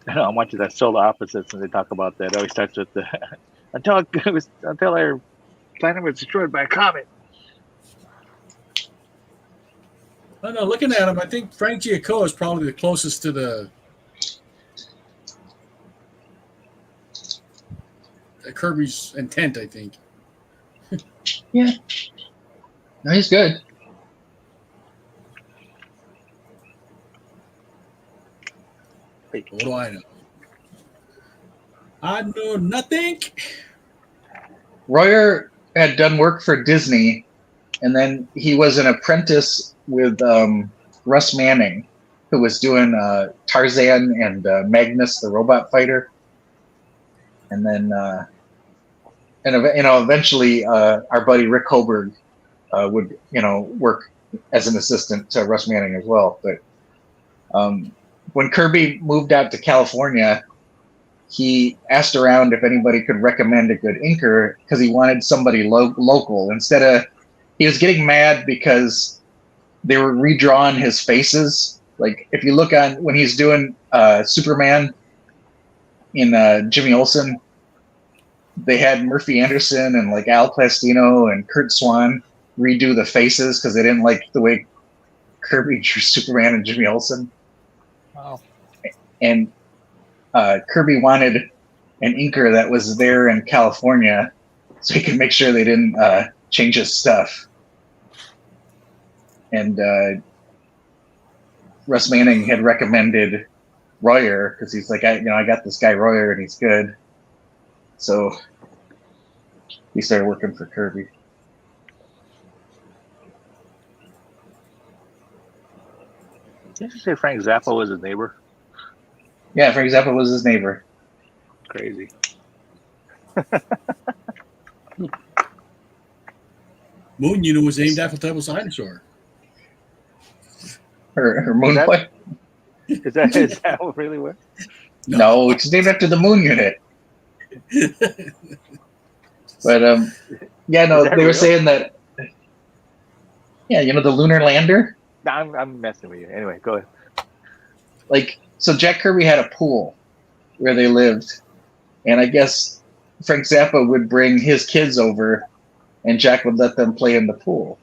F: I know, I'm watching that Solar Opposites, and they talk about that. It always starts with the until our planet was destroyed by a comet.
A: I don't know. Looking at him, I think Frank Giacoa is probably the closest to the Kirby's intent, I think.
D: Yeah. No, he's good.
A: What do I know? I know nothing.
D: Royer had done work for Disney, and then he was an apprentice with Russ Manning, who was doing Tarzan and Magnus the Robot Fighter. And then, eventually our buddy Rick Hoberg would, work as an assistant to Russ Manning as well. But when Kirby moved out to California, he asked around if anybody could recommend a good inker because he wanted somebody local. He was getting mad because they were redrawing his faces. Like if you look on when he's doing Superman in Jimmy Olsen, they had Murphy Anderson and like Al Plastino and Kurt Swan redo the faces because they didn't like the way Kirby drew Superman and Jimmy Olsen.
F: Wow.
D: And Kirby wanted an inker that was there in California so he could make sure they didn't change his stuff. And Russ Manning had recommended Royer because he's like, I got this guy Royer and he's good. So he started working for Kirby.
F: Didn't you say Frank Zappa was his neighbor?
D: Yeah, Frank Zappa was his neighbor.
F: Crazy.
A: Moon was named after the type of dinosaur.
D: Her moon
F: that-
D: boy?
F: Is that what really was?
D: No, it's named after the moon unit. But yeah, no,
F: Is that
D: they were
F: real?
D: saying that. Yeah, the lunar lander.
F: No, I'm messing with you. Anyway, go ahead.
D: Like, so Jack Kirby had a pool where they lived, and I guess Frank Zappa would bring his kids over, and Jack would let them play in the pool.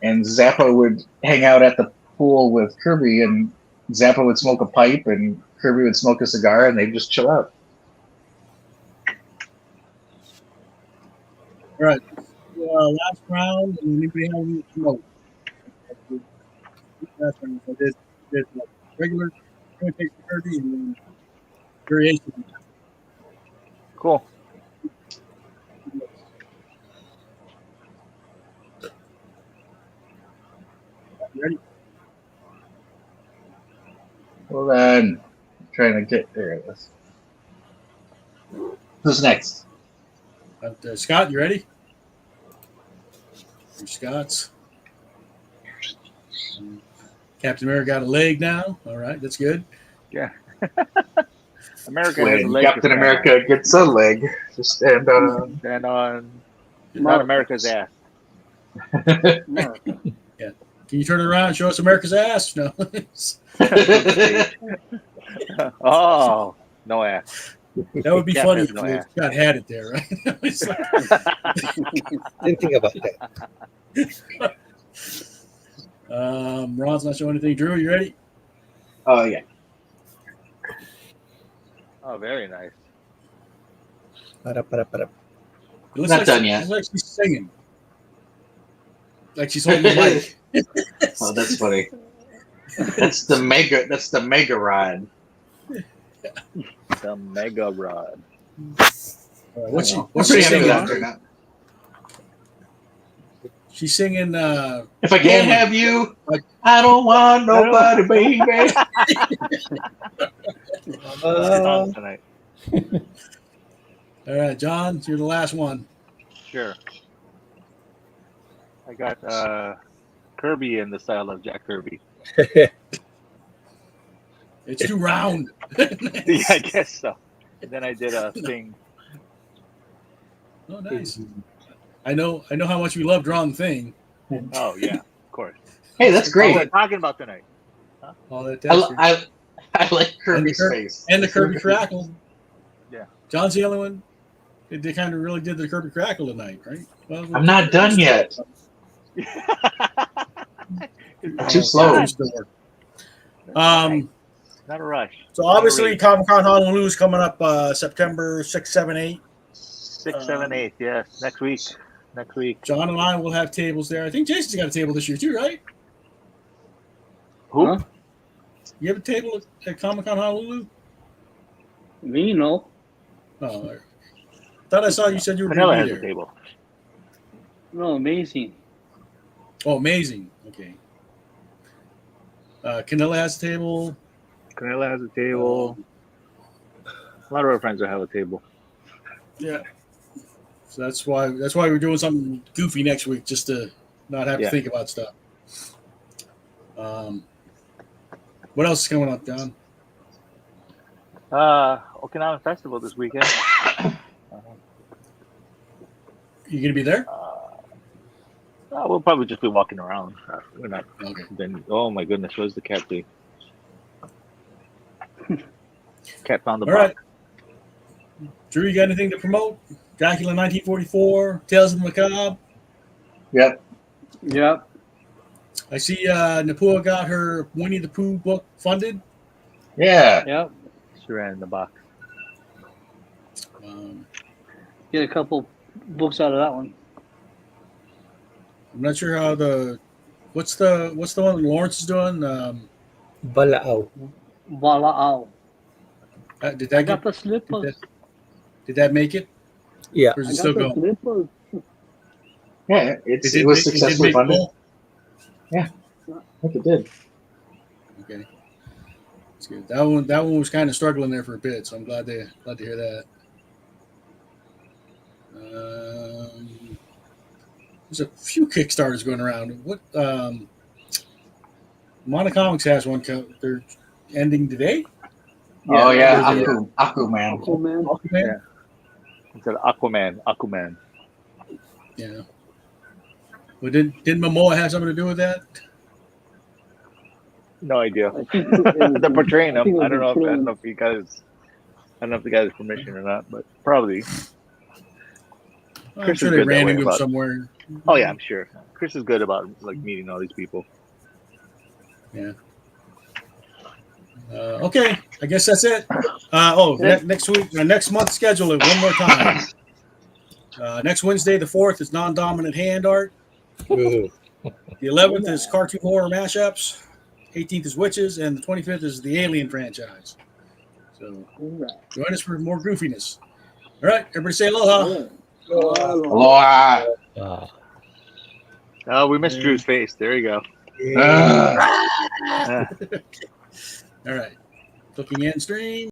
D: And Zappa would hang out at the pool with Kirby, and Zappa would smoke a pipe, and Kirby would smoke a cigar, and they'd just chill out.
A: All right. Last round. Anybody have any promote? Last round. I did like regular imitation Kirby and then variation.
F: Cool.
A: Ready?
D: Hold on. I'm trying to get there. It is. Who's next?
A: Scott, you ready? Scott's. Captain America got a leg now. All right, that's good.
F: Yeah. America has a
D: When
F: leg.
D: Captain America gets a leg, just stand on.
F: Stand on. Not America's ass.
C: Mark.
A: Can you turn it around and show us America's ass? No.
F: Oh, no ass.
A: That would be
F: Cap
A: funny
F: has
A: if
F: no ass.
A: Scott had it there, right? It's like-
B: Didn't think about that.
A: Ron's not showing anything. Drew, you ready?
D: Oh yeah.
F: Oh, very nice.
B: Para.
A: It looks
D: Not
A: like
D: done yet.
A: It looks like she's singing. Like she's holding the mic.
D: Oh, that's funny. That's the mega rod.
F: The Mega Rod.
A: All right, what's she
D: I'm pretty happy with that
A: singing?
D: turnout.
A: She's singing
D: If I can't have you, I don't want nobody, baby.
F: Tonight.
A: all right, John, you're the last one.
F: Sure. I got Kirby in the style of Jack Kirby.
A: It's too round.
F: Yeah, I guess so. And then I did a thing.
A: Oh, nice. I know how much we love drawing thing.
F: Oh yeah, of course.
D: Hey, that's
F: What
D: great.
F: we're talking about tonight.
A: All that
D: I like Kirby's
A: Kirby-
D: face.
A: and the Kirby Crackle.
F: Yeah.
A: John's the only one. They kind of really did the Kirby Crackle tonight, right? Well,
D: I'm not done yet. Too slow.
A: Not
F: Not a rush.
A: So obviously, Comic Con Honolulu is coming up September 6, 7, 8.
F: 6, 7, 8. Yes, next week. Next week.
A: John and I will have tables there. I think Jason's got a table this year too, right?
F: Who?
C: Huh?
A: You have a table at Comic Con Honolulu?
C: Me, no.
A: Oh, I thought I saw you said you were
F: Manila
A: going
F: has
A: to
F: a
A: be there.
F: table.
C: No, amazing.
A: Oh, amazing. Okay. Canela has a table.
F: Canela has a table. A lot of our friends will have a table.
A: Yeah. So that's why we're doing something goofy next week, just to not have to
F: Yeah.
A: think about stuff. What else is coming up, John?
F: Okinawan Festival this weekend.
A: You gonna be there?
F: We'll probably just be walking around. We're not.
A: Okay.
F: Then, oh my goodness, where's the cat be? Cat found the
A: All
F: box.
A: right. Drew, you got anything to promote? Dracula 1944, Tales of the Macabre.
D: Yep.
C: Yep.
A: I see Napua got her Winnie the Pooh book funded.
D: Yeah.
C: Yep.
F: She ran in the box.
C: Get a couple books out of that one.
A: I'm not sure how what's the one Lawrence is doing?
B: Balao.
C: Vala'au.
A: Did
C: I
A: that
C: got
A: get,
C: the slippers.
A: did that make it?
B: Yeah.
A: Or is
C: I
A: it
C: got
A: still
C: the
A: going?
C: slippers.
D: Yeah. It was successfully funded.
A: both?
D: I think it did.
A: Okay. That's good. That one was kind of struggling there for a bit, so I'm glad to hear that. There's a few Kickstarters going around. What Monocomics has one. They're ending today.
D: Oh yeah,
A: there's a-
D: Aquaman.
C: Cool, man.
A: Aquaman?
F: Yeah. It's an Aquaman.
A: Yeah. Well, did Momoa have something to do with that?
F: No idea.
C: I think it was-
F: They're portraying
C: I think
F: him.
C: it
F: I don't
C: was
F: know if you guys. don't know if the guy has permission or not, but probably.
A: I'm
F: Chris
A: sure
F: is
A: they
F: good that
A: ran
F: way
A: into him
F: about-
A: somewhere.
F: Oh yeah, I'm sure. Chris is good about like meeting all these people.
A: Yeah. Okay, I guess that's it. Next week, next month's schedule it one more time. Next Wednesday, the 4th, is non-dominant hand art.
B: Mhm.
A: The 11th is cartoon horror mashups. 18th is witches, and the 25th is the Alien franchise. So join us for more goofiness. All right, everybody say aloha.
D: Aloha.
F: Oh, we missed Drew's face. There you go.
B: Yeah.
F: Ah.
A: All right, clicking end stream.